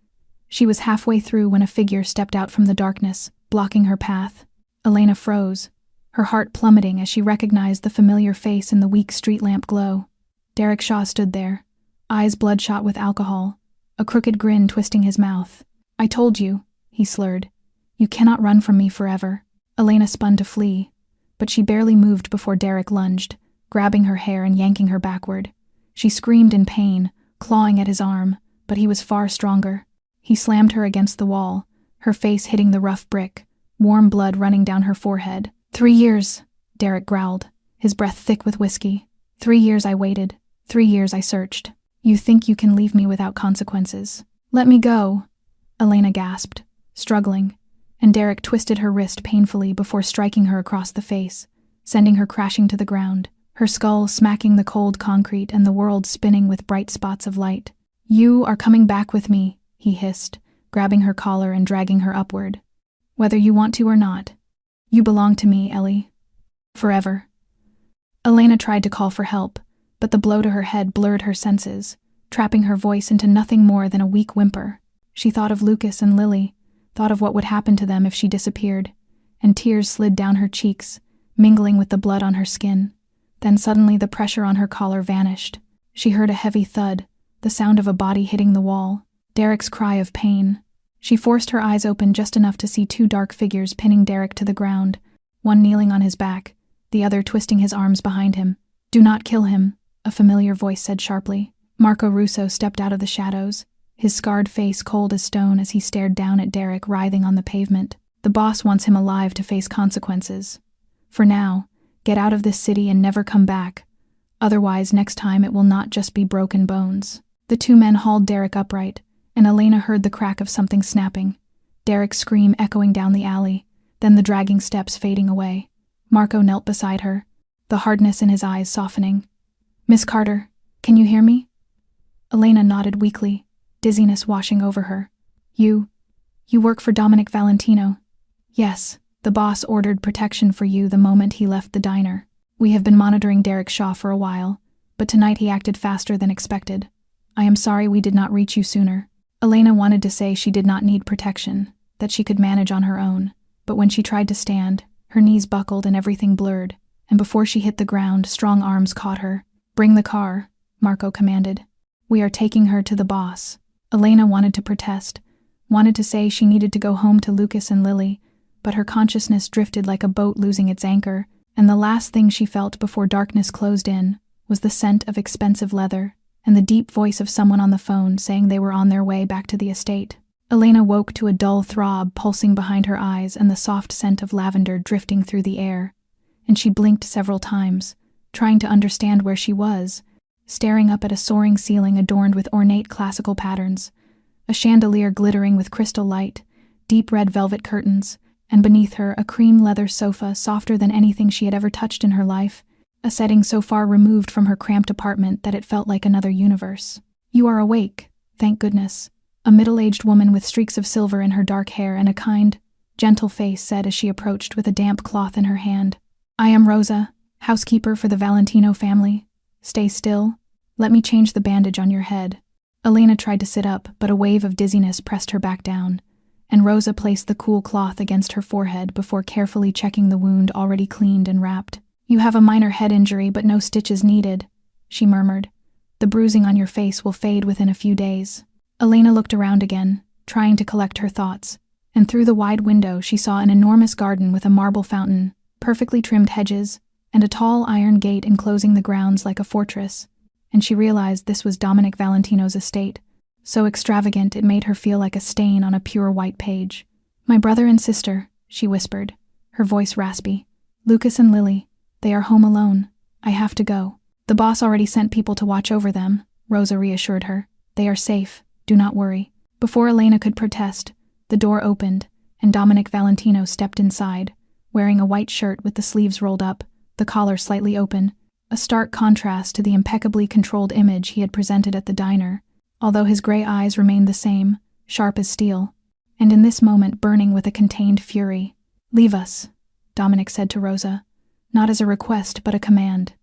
She was halfway through when a figure stepped out from the darkness, blocking her path. Elena froze, her heart plummeting as she recognized the familiar face in the weak street lamp glow. Derek Shaw stood there, eyes bloodshot with alcohol, a crooked grin twisting his mouth. I told you, he slurred. You cannot run from me forever. Elena spun to flee, but she barely moved before Derek lunged, grabbing her hair and yanking her backward. She screamed in pain, clawing at his arm, but he was far stronger. He slammed her against the wall, her face hitting the rough brick, warm blood running down her forehead. 3 years, Derek growled, his breath thick with whiskey. 3 years I waited. 3 years I searched. You think you can leave me without consequences? Let me go, Elena gasped, struggling, and Derek twisted her wrist painfully before striking her across the face, sending her crashing to the ground, her skull smacking the cold concrete and the world spinning with bright spots of light. You are coming back with me, he hissed, grabbing her collar and dragging her upward. Whether you want to or not. You belong to me, Ellie. Forever. Elena tried to call for help, but the blow to her head blurred her senses, trapping her voice into nothing more than a weak whimper. She thought of Lucas and Lily, thought of what would happen to them if she disappeared, and tears slid down her cheeks, mingling with the blood on her skin. Then suddenly the pressure on her collar vanished. She heard a heavy thud, the sound of a body hitting the wall, Derek's cry of pain. She forced her eyes open just enough to see 2 dark figures pinning Derek to the ground, one kneeling on his back, the other twisting his arms behind him. Do not kill him, a familiar voice said sharply. Marco Russo stepped out of the shadows, his scarred face cold as stone as he stared down at Derek writhing on the pavement. The boss wants him alive to face consequences. For now, get out of this city and never come back. Otherwise, next time it will not just be broken bones. The 2 men hauled Derek upright, and Elena heard the crack of something snapping, Derek's scream echoing down the alley, then the dragging steps fading away. Marco knelt beside her, the hardness in his eyes softening. Miss Carter, can you hear me? Elena nodded weakly, dizziness washing over her. You work for Dominic Valentino. Yes, the boss ordered protection for you the moment he left the diner. We have been monitoring Derek Shaw for a while, but tonight he acted faster than expected. I am sorry we did not reach you sooner. Elena wanted to say she did not need protection, that she could manage on her own, but when she tried to stand, her knees buckled and everything blurred, and before she hit the ground, strong arms caught her. Bring the car, Marco commanded. We are taking her to the boss. Elena wanted to protest, wanted to say she needed to go home to Lucas and Lily, but her consciousness drifted like a boat losing its anchor, and the last thing she felt before darkness closed in was the scent of expensive leather and the deep voice of someone on the phone saying they were on their way back to the estate. Elena woke to a dull throb pulsing behind her eyes and the soft scent of lavender drifting through the air, and she blinked several times, trying to understand where she was, staring up at a soaring ceiling adorned with ornate classical patterns, a chandelier glittering with crystal light, deep red velvet curtains, and beneath her a cream leather sofa softer than anything she had ever touched in her life, a setting so far removed from her cramped apartment that it felt like another universe. "You are awake, thank goodness," a middle-aged woman with streaks of silver in her dark hair and a kind, gentle face said as she approached with a damp cloth in her hand. "I am Rosa, housekeeper for the Valentino family. Stay still. Let me change the bandage on your head." Elena tried to sit up, but a wave of dizziness pressed her back down, and Rosa placed the cool cloth against her forehead before carefully checking the wound already cleaned and wrapped. "You have a minor head injury, but no stitches needed," she murmured. "The bruising on your face will fade within a few days." Elena looked around again, trying to collect her thoughts, and through the wide window she saw an enormous garden with a marble fountain, perfectly trimmed hedges, and a tall iron gate enclosing the grounds like a fortress, and she realized this was Dominic Valentino's estate, so extravagant it made her feel like a stain on a pure white page. "My brother and sister," she whispered, her voice raspy. "Lucas and Lily, they are home alone. I have to go." "The boss already sent people to watch over them," Rosa reassured her. "They are safe, do not worry." Before Elena could protest, the door opened, and Dominic Valentino stepped inside, wearing a white shirt with the sleeves rolled up, the collar slightly open, a stark contrast to the impeccably controlled image he had presented at the diner, although his gray eyes remained the same, sharp as steel, and in this moment burning with a contained fury. "Leave us," Dominic said to Rosa, not as a request but a command,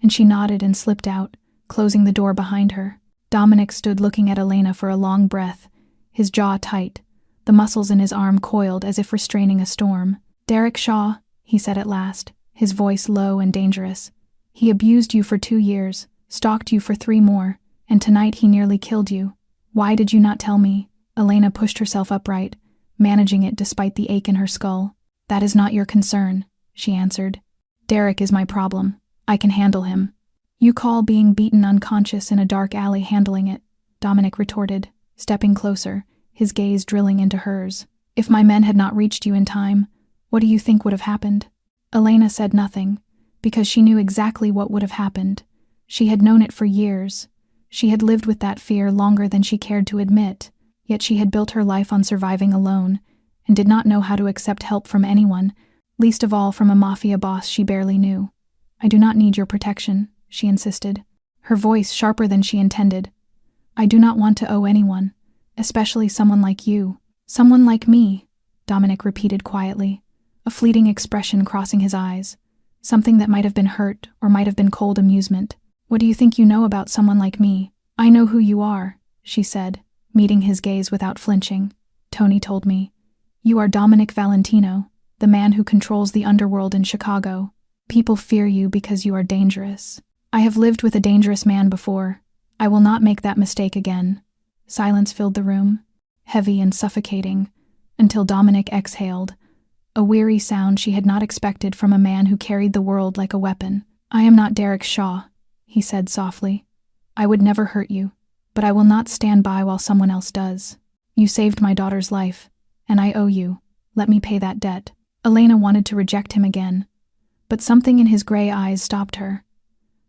and she nodded and slipped out, closing the door behind her. Dominic stood looking at Elena for a long breath, his jaw tight, the muscles in his arm coiled as if restraining a storm. "Derek Shaw," he said at last, his voice low and dangerous. "He abused you for 2 years, stalked you for 3 more, and tonight he nearly killed you. Why did you not tell me?" Elena pushed herself upright, managing it despite the ache in her skull. "That is not your concern," she answered. "Derek is my problem. I can handle him." "You call being beaten unconscious in a dark alley handling it," Dominic retorted, stepping closer, his gaze drilling into hers. "If my men had not reached you in time, what do you think would have happened?" Elena said nothing, because she knew exactly what would have happened. She had known it for years. She had lived with that fear longer than she cared to admit, yet she had built her life on surviving alone, and did not know how to accept help from anyone, least of all from a Mafia boss she barely knew. "I do not need your protection," she insisted, her voice sharper than she intended. "I do not want to owe anyone, especially someone like you." "Someone like me," Dominic repeated quietly, a fleeting expression crossing his eyes, something that might have been hurt or might have been cold amusement. "What do you think you know about someone like me?" "I know who you are," she said, meeting his gaze without flinching. "Tony told me. You are Dominic Valentino, the man who controls the underworld in Chicago. People fear you because you are dangerous. I have lived with a dangerous man before. I will not make that mistake again." Silence filled the room, heavy and suffocating, until Dominic exhaled, a weary sound she had not expected from a man who carried the world like a weapon. "I am not Derek Shaw," he said softly. "I would never hurt you, but I will not stand by while someone else does. You saved my daughter's life, and I owe you. Let me pay that debt." Elena wanted to reject him again, but something in his gray eyes stopped her.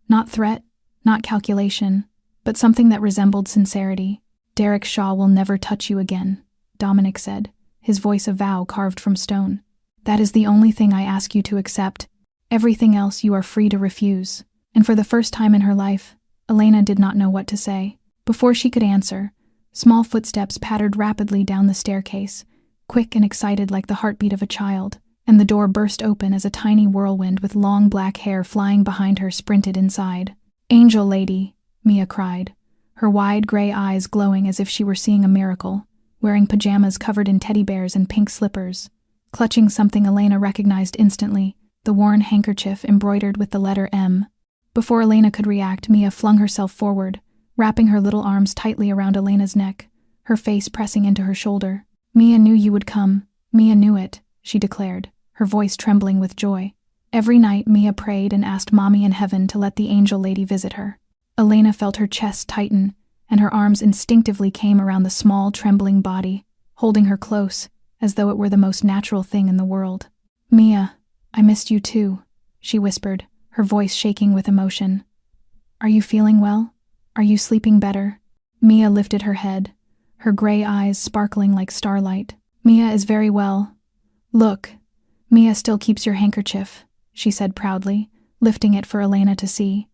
Not threat, not calculation, but something that resembled sincerity. "Derek Shaw will never touch you again," Dominic said, his voice a vow carved from stone. "That is the only thing I ask you to accept. Everything else you are free to refuse." And for the first time in her life, Elena did not know what to say. Before she could answer, small footsteps pattered rapidly down the staircase, quick and excited like the heartbeat of a child, and the door burst open as a tiny whirlwind with long black hair flying behind her sprinted inside. "Angel lady," Mia cried, her wide gray eyes glowing as if she were seeing a miracle, wearing pajamas covered in teddy bears and pink slippers, clutching something Elena recognized instantly, the worn handkerchief embroidered with the letter M. Before Elena could react, Mia flung herself forward, wrapping her little arms tightly around Elena's neck, her face pressing into her shoulder. "Mia knew you would come. Mia knew it," she declared, her voice trembling with joy. Every night, Mia prayed and asked Mommy in heaven to let the angel lady visit her. Elena felt her chest tighten, and her arms instinctively came around the small, trembling body, holding her close, as though it were the most natural thing in the world. "Mia, I missed you too," she whispered, her voice shaking with emotion. "Are you feeling well? Are you sleeping better?" Mia lifted her head, her gray eyes sparkling like starlight. "Mia is very well. Look, Mia still keeps your handkerchief," she said proudly, lifting it for Elena to see.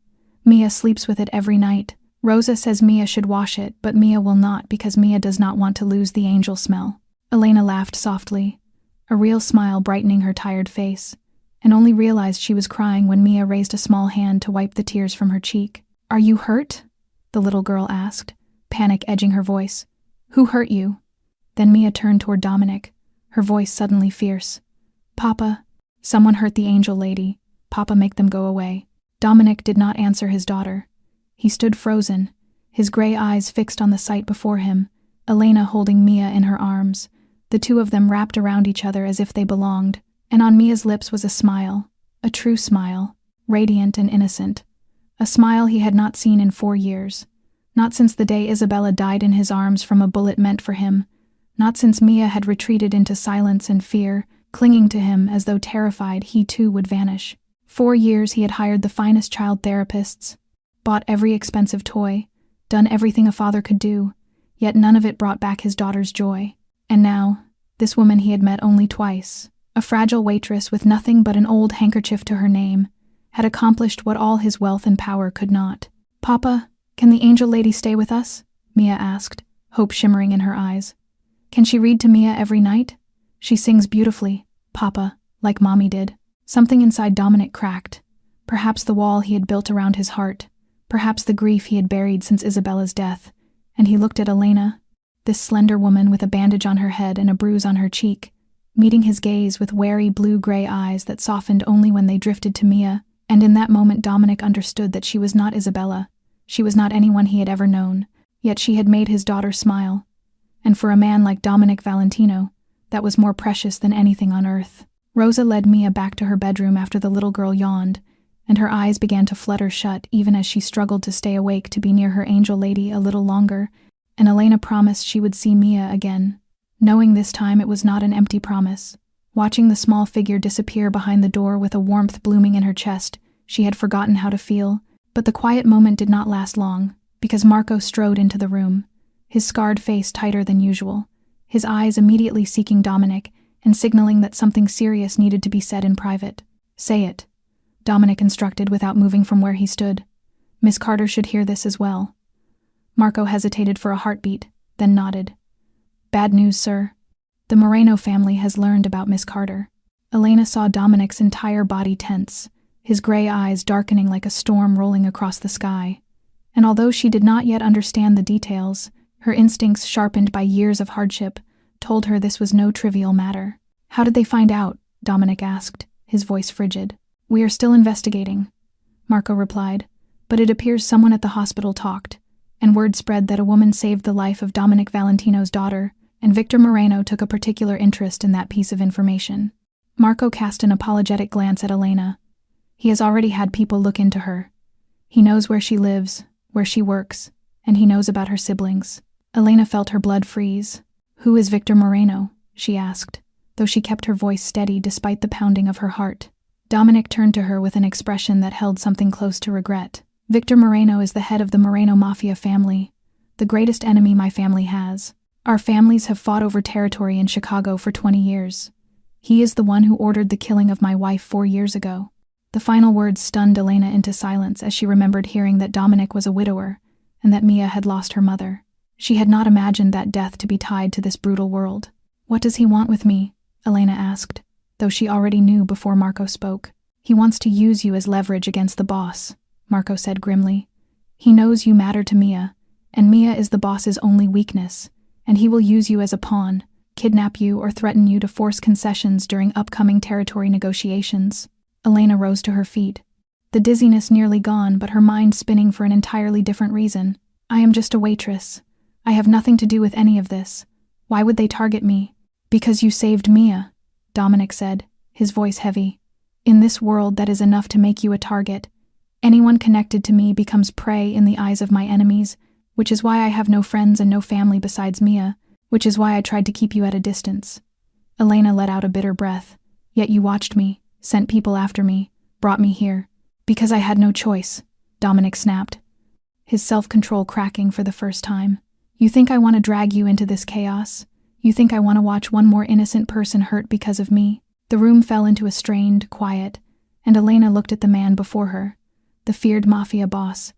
"Mia sleeps with it every night. Rosa says Mia should wash it, but Mia will not because Mia does not want to lose the angel smell." Elena laughed softly, a real smile brightening her tired face, and only realized she was crying when Mia raised a small hand to wipe the tears from her cheek. "Are you hurt?" the little girl asked, panic edging her voice. "Who hurt you?" Then Mia turned toward Dominic, her voice suddenly fierce. "Papa, someone hurt the angel lady. Papa, make them go away." Dominic did not answer his daughter. He stood frozen, his gray eyes fixed on the sight before him, Elena holding Mia in her arms, the two of them wrapped around each other as if they belonged, and on Mia's lips was a smile, a true smile, radiant and innocent, a smile he had not seen in 4 years, not since the day Isabella died in his arms from a bullet meant for him, not since Mia had retreated into silence and fear, clinging to him as though terrified he too would vanish. 4 years he had hired the finest child therapists, bought every expensive toy, done everything a father could do, yet none of it brought back his daughter's joy. And now, this woman he had met only twice, a fragile waitress with nothing but an old handkerchief to her name, had accomplished what all his wealth and power could not. "Papa, can the angel lady stay with us?" Mia asked, hope shimmering in her eyes. "Can she read to Mia every night? She sings beautifully, Papa, like Mommy did." Something inside Dominic cracked, perhaps the wall he had built around his heart, perhaps the grief he had buried since Isabella's death, and he looked at Elena, this slender woman with a bandage on her head and a bruise on her cheek, meeting his gaze with wary blue-gray eyes that softened only when they drifted to Mia, and in that moment Dominic understood that she was not Isabella, she was not anyone he had ever known, yet she had made his daughter smile, and for a man like Dominic Valentino, that was more precious than anything on earth. Rosa led Mia back to her bedroom after the little girl yawned, and her eyes began to flutter shut even as she struggled to stay awake to be near her angel lady a little longer, and Elena promised she would see Mia again, knowing this time it was not an empty promise. Watching the small figure disappear behind the door with a warmth blooming in her chest, she had forgotten how to feel, but the quiet moment did not last long, because Marco strode into the room, his scarred face tighter than usual, his eyes immediately seeking Dominic and signaling that something serious needed to be said in private. "Say it," Dominic instructed without moving from where he stood. "Miss Carter should hear this as well." Marco hesitated for a heartbeat, then nodded. "Bad news, sir. The Moreno family has learned about Miss Carter." Elena saw Dominic's entire body tense, his gray eyes darkening like a storm rolling across the sky. And although she did not yet understand the details, her instincts sharpened by years of hardship told her this was no trivial matter. "How did they find out?" Dominic asked, his voice frigid. "We are still investigating," Marco replied, "but it appears someone at the hospital talked, and word spread that a woman saved the life of Dominic Valentino's daughter, and Victor Moreno took a particular interest in that piece of information." Marco cast an apologetic glance at Elena. He has already had people look into her. He knows where she lives, where she works, and he knows about her siblings. Elena felt her blood freeze. "Who is Victor Moreno?" she asked, though she kept her voice steady despite the pounding of her heart. Dominic turned to her with an expression that held something close to regret. "Victor Moreno is the head of the Moreno Mafia family, the greatest enemy my family has. Our families have fought over territory in Chicago for 20 years. He is the one who ordered the killing of my wife 4 years ago." The final words stunned Elena into silence as she remembered hearing that Dominic was a widower and that Mia had lost her mother. She had not imagined that death to be tied to this brutal world. "What does he want with me?" Elena asked, though she already knew before Marco spoke. "He wants to use you as leverage against the boss," Marco said grimly. "He knows you matter to Mia, and Mia is the boss's only weakness, and he will use you as a pawn, kidnap you or threaten you to force concessions during upcoming territory negotiations." Elena rose to her feet, the dizziness nearly gone but her mind spinning for an entirely different reason. "I am just a waitress. I have nothing to do with any of this. Why would they target me?" "Because you saved Mia," Dominic said, his voice heavy. In this world that is enough to make you a target. Anyone connected to me becomes prey in the eyes of my enemies, which is why I have no friends and no family besides Mia, which is why I tried to keep you at a distance." Elena let out a bitter breath. "Yet you watched me, sent people after me, brought me here. Because I had no choice," Dominic snapped, his self-control cracking for the first time. "You think I want to drag you into this chaos? You think I want to watch one more innocent person hurt because of me?" The room fell into a strained quiet, and Elena looked at the man before her, the feared Mafia boss,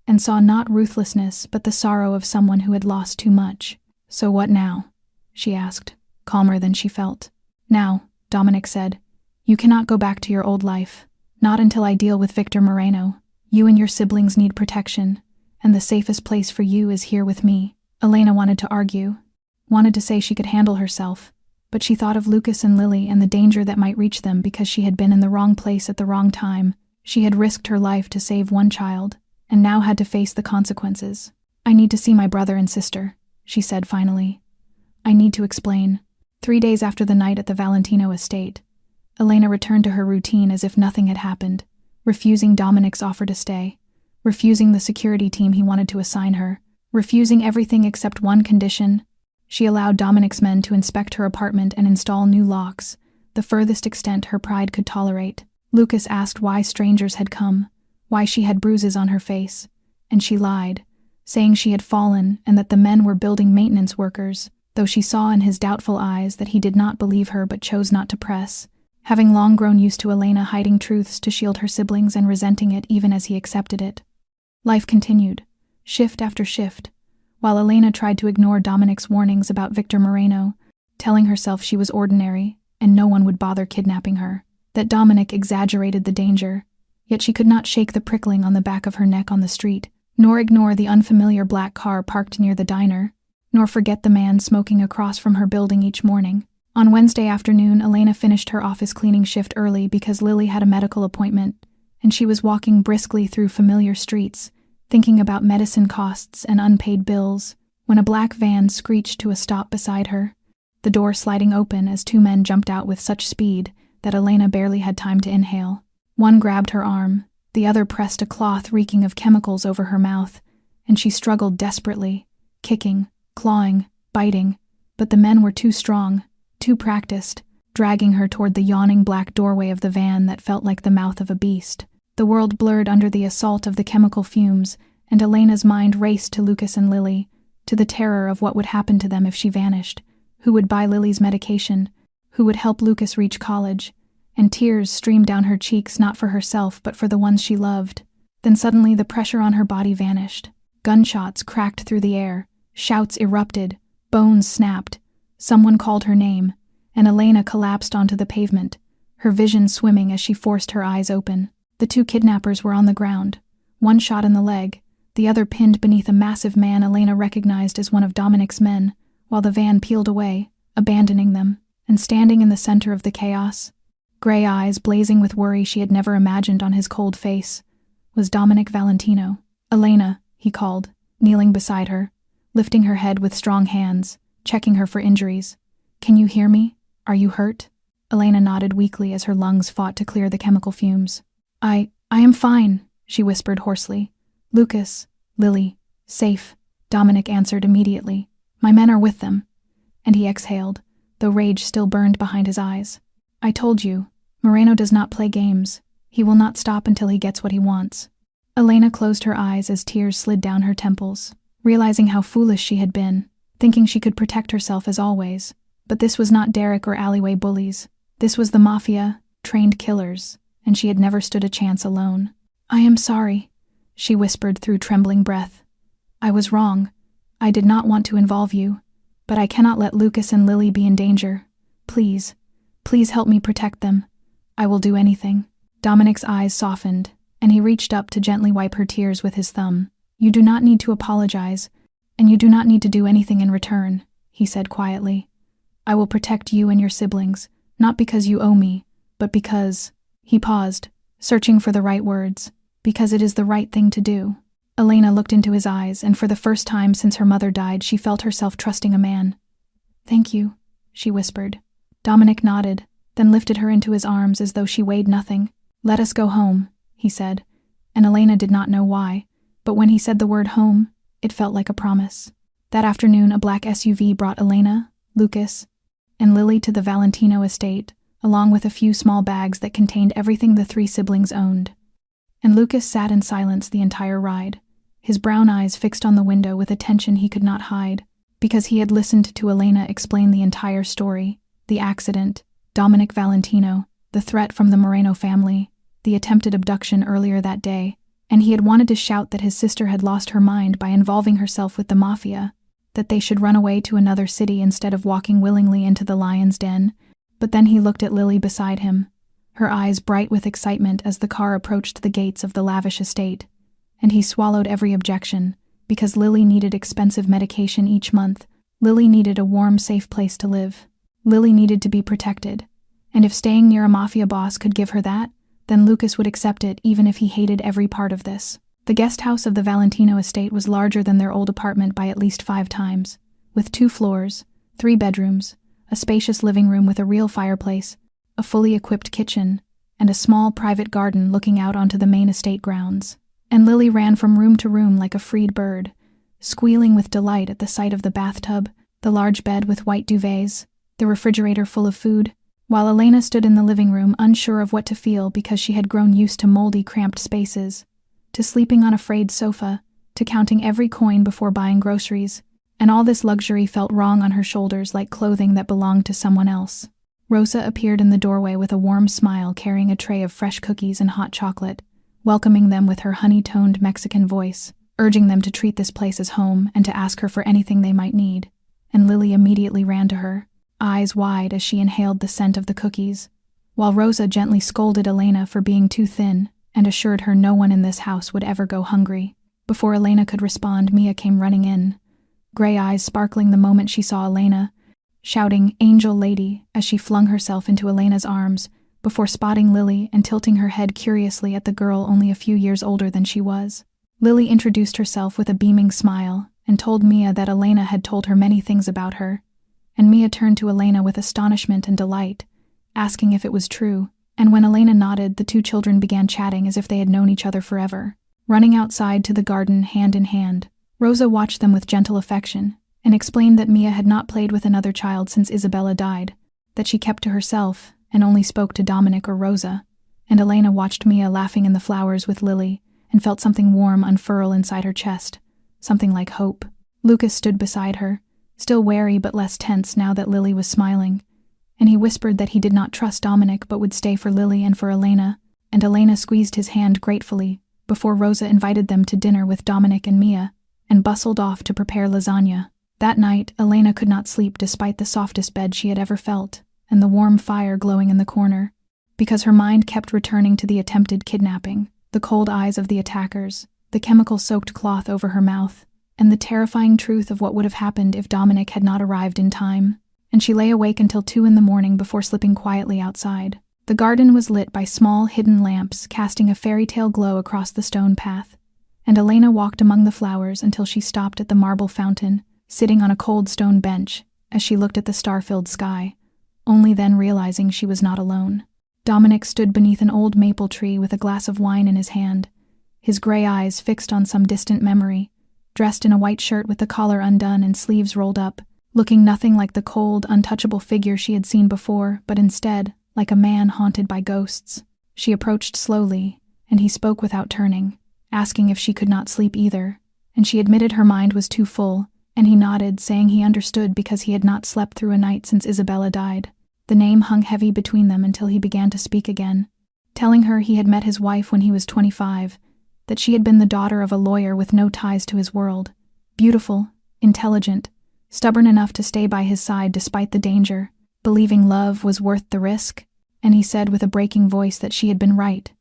and saw not ruthlessness but the sorrow of someone who had lost too much. "So what now?" she asked, calmer than she felt. "Now," Dominic said, "you cannot go back to your old life. Not until I deal with Victor Moreno. You and your siblings need protection, and the safest place for you is here with me." Elena wanted to argue, wanted to say she could handle herself, but she thought of Lucas and Lily and the danger that might reach them because she had been in the wrong place at the wrong time. She had risked her life to save one child, and now had to face the consequences. "I need to see my brother and sister," she said finally. "I need to explain." 3 days after the night at the Valentino estate, Elena returned to her routine as if nothing had happened, refusing Dominic's offer to stay, refusing the security team he wanted to assign her, refusing everything except one condition. She allowed Dominic's men to inspect her apartment and install new locks, the furthest extent her pride could tolerate. Lucas asked why strangers had come, why she had bruises on her face, and she lied, saying she had fallen and that the men were building maintenance workers, though she saw in his doubtful eyes that he did not believe her but chose not to press, having long grown used to Elena hiding truths to shield her siblings and resenting it even as he accepted it. Life continued, shift after shift, while Elena tried to ignore Dominic's warnings about Victor Moreno, telling herself she was ordinary and no one would bother kidnapping her, that Dominic exaggerated the danger, yet she could not shake the prickling on the back of her neck on the street, nor ignore the unfamiliar black car parked near the diner, nor forget the man smoking across from her building each morning. On Wednesday afternoon, Elena finished her office cleaning shift early because Lily had a medical appointment, and she was walking briskly through familiar streets, thinking about medicine costs and unpaid bills, when a black van screeched to a stop beside her, the door sliding open as 2 men jumped out with such speed that Elena barely had time to inhale. One grabbed her arm, the other pressed a cloth reeking of chemicals over her mouth, and she struggled desperately, kicking, clawing, biting, but the men were too strong, too practiced, dragging her toward the yawning black doorway of the van that felt like the mouth of a beast. The world blurred under the assault of the chemical fumes, and Elena's mind raced to Lucas and Lily, to the terror of what would happen to them if she vanished, who would buy Lily's medication, who would help Lucas reach college, and tears streamed down her cheeks not for herself but for the ones she loved. Then suddenly the pressure on her body vanished. Gunshots cracked through the air, shouts erupted, bones snapped. Someone called her name, and Elena collapsed onto the pavement, her vision swimming as she forced her eyes open. The 2 kidnappers were on the ground, one shot in the leg, the other pinned beneath a massive man Elena recognized as one of Dominic's men, while the van peeled away, abandoning them, and standing in the center of the chaos, gray eyes blazing with worry she had never imagined on his cold face, was Dominic Valentino. "Elena," he called, kneeling beside her, lifting her head with strong hands, checking her for injuries. "Can you hear me? Are you hurt?" Elena nodded weakly as her lungs fought to clear the chemical fumes. I am fine," she whispered hoarsely. "Lucas, Lily, safe," Dominic answered immediately. "My men are with them." And he exhaled, though rage still burned behind his eyes. "I told you, Moreno does not play games. He will not stop until he gets what he wants." Elena closed her eyes as tears slid down her temples, realizing how foolish she had been, thinking she could protect herself as always. But this was not Derek or alleyway bullies. This was the Mafia, trained killers, and she had never stood a chance alone. "I am sorry," she whispered through trembling breath. "I was wrong. I did not want to involve you, but I cannot let Lucas and Lily be in danger. Please, please help me protect them. I will do anything." Dominic's eyes softened, and he reached up to gently wipe her tears with his thumb. "You do not need to apologize, and you do not need to do anything in return," he said quietly. "I will protect you and your siblings, not because you owe me, but because—" He paused, searching for the right words. "Because it is the right thing to do." Elena looked into his eyes, and for the first time since her mother died, she felt herself trusting a man. "Thank you," she whispered. Dominic nodded, then lifted her into his arms as though she weighed nothing. "Let us go home," he said, and Elena did not know why, but when he said the word home, it felt like a promise. That afternoon, a black SUV brought Elena, Lucas, and Lily to the Valentino estate, along with a few small bags that contained everything the three siblings owned. And Lucas sat in silence the entire ride, his brown eyes fixed on the window with attention he could not hide, because he had listened to Elena explain the entire story, the accident, Dominic Valentino, the threat from the Moreno family, the attempted abduction earlier that day, and he had wanted to shout that his sister had lost her mind by involving herself with the Mafia, that they should run away to another city instead of walking willingly into the lion's den. But then he looked at Lily beside him, her eyes bright with excitement as the car approached the gates of the lavish estate, and he swallowed every objection, because Lily needed expensive medication each month. Lily needed a warm, safe place to live. Lily needed to be protected, and if staying near a Mafia boss could give her that, then Lucas would accept it even if he hated every part of this. The guest house of the Valentino estate was larger than their old apartment by at least 5 times, with 2 floors, 3 bedrooms, a spacious living room with a real fireplace, a fully equipped kitchen, and a small private garden looking out onto the main estate grounds. And Lily ran from room to room like a freed bird, squealing with delight at the sight of the bathtub, the large bed with white duvets, the refrigerator full of food, while Elena stood in the living room unsure of what to feel because she had grown used to moldy, cramped spaces, to sleeping on a frayed sofa, to counting every coin before buying groceries, and all this luxury felt wrong on her shoulders like clothing that belonged to someone else. Rosa appeared in the doorway with a warm smile carrying a tray of fresh cookies and hot chocolate, welcoming them with her honey-toned Mexican voice, urging them to treat this place as home and to ask her for anything they might need. And Lily immediately ran to her, eyes wide as she inhaled the scent of the cookies, while Rosa gently scolded Elena for being too thin and assured her no one in this house would ever go hungry. Before Elena could respond, Mia came running in, gray eyes sparkling the moment she saw Elena, shouting, "Angel Lady," as she flung herself into Elena's arms, before spotting Lily and tilting her head curiously at the girl only a few years older than she was. Lily introduced herself with a beaming smile and told Mia that Elena had told her many things about her, and Mia turned to Elena with astonishment and delight, asking if it was true, and when Elena nodded, the 2 children began chatting as if they had known each other forever. Running outside to the garden hand in hand, Rosa watched them with gentle affection and explained that Mia had not played with another child since Isabella died, that she kept to herself and only spoke to Dominic or Rosa, and Elena watched Mia laughing in the flowers with Lily and felt something warm unfurl inside her chest, something like hope. Lucas stood beside her, still wary but less tense now that Lily was smiling, and he whispered that he did not trust Dominic but would stay for Lily and for Elena, and Elena squeezed his hand gratefully before Rosa invited them to dinner with Dominic and Mia, and bustled off to prepare lasagna. That night, Elena could not sleep despite the softest bed she had ever felt, and the warm fire glowing in the corner, because her mind kept returning to the attempted kidnapping, the cold eyes of the attackers, the chemical-soaked cloth over her mouth, and the terrifying truth of what would have happened if Dominic had not arrived in time. And she lay awake until 2 in the morning before slipping quietly outside. The garden was lit by small, hidden lamps casting a fairy-tale glow across the stone path, and Elena walked among the flowers until she stopped at the marble fountain, sitting on a cold stone bench as she looked at the star-filled sky, only then realizing she was not alone. Dominic stood beneath an old maple tree with a glass of wine in his hand, his gray eyes fixed on some distant memory, dressed in a white shirt with the collar undone and sleeves rolled up, looking nothing like the cold, untouchable figure she had seen before, but instead, like a man haunted by ghosts. She approached slowly, and he spoke without turning, asking if she could not sleep either, and she admitted her mind was too full, and he nodded, saying he understood because he had not slept through a night since Isabella died. The name hung heavy between them until he began to speak again, telling her he had met his wife when he was 25, that she had been the daughter of a lawyer with no ties to his world, beautiful, intelligent, stubborn enough to stay by his side despite the danger, believing love was worth the risk, and he said with a breaking voice that she had been right,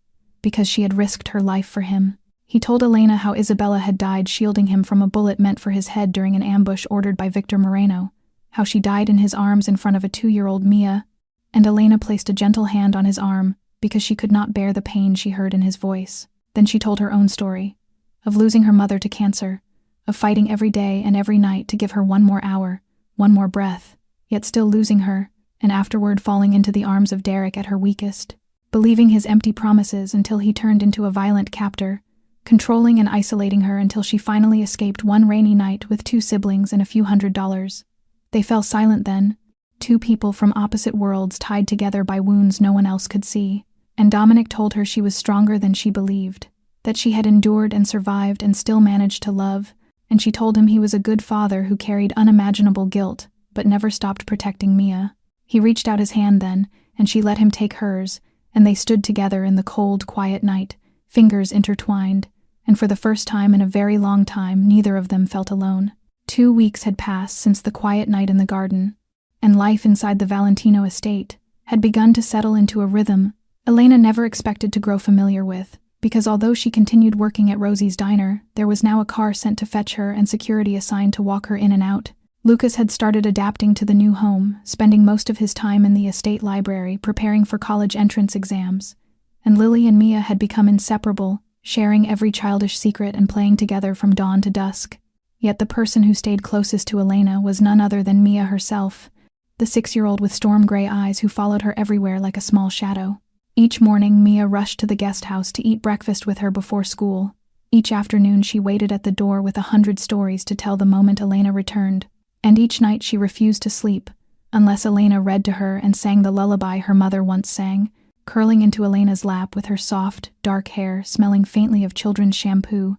because she had risked her life for him. He told Elena how Isabella had died shielding him from a bullet meant for his head during an ambush ordered by Victor Moreno, how she died in his arms in front of a 2-year-old Mia, and Elena placed a gentle hand on his arm because she could not bear the pain she heard in his voice. Then she told her own story, of losing her mother to cancer, of fighting every day and every night to give her one more hour, one more breath, yet still losing her, and afterward falling into the arms of Derek at her weakest, believing his empty promises until he turned into a violent captor, controlling and isolating her until she finally escaped one rainy night with 2 siblings and a few $100s. They fell silent then, 2 people from opposite worlds tied together by wounds no one else could see, and Dominic told her she was stronger than she believed, that she had endured and survived and still managed to love, and she told him he was a good father who carried unimaginable guilt but never stopped protecting Mia. He reached out his hand then, and she let him take hers, and they stood together in the cold, quiet night, fingers intertwined, and for the first time in a very long time neither of them felt alone. 2 weeks had passed since the quiet night in the garden, and life inside the Valentino estate had begun to settle into a rhythm Elena never expected to grow familiar with, because although she continued working at Rosie's diner, there was now a car sent to fetch her and security assigned to walk her in and out. Lucas had started adapting to the new home, spending most of his time in the estate library preparing for college entrance exams, and Lily and Mia had become inseparable, sharing every childish secret and playing together from dawn to dusk. Yet the person who stayed closest to Elena was none other than Mia herself, the 6-year-old with storm-gray eyes who followed her everywhere like a small shadow. Each morning, Mia rushed to the guest house to eat breakfast with her before school. Each afternoon, she waited at the door with 100 stories to tell the moment Elena returned. And each night she refused to sleep, unless Elena read to her and sang the lullaby her mother once sang, curling into Elena's lap with her soft, dark hair smelling faintly of children's shampoo,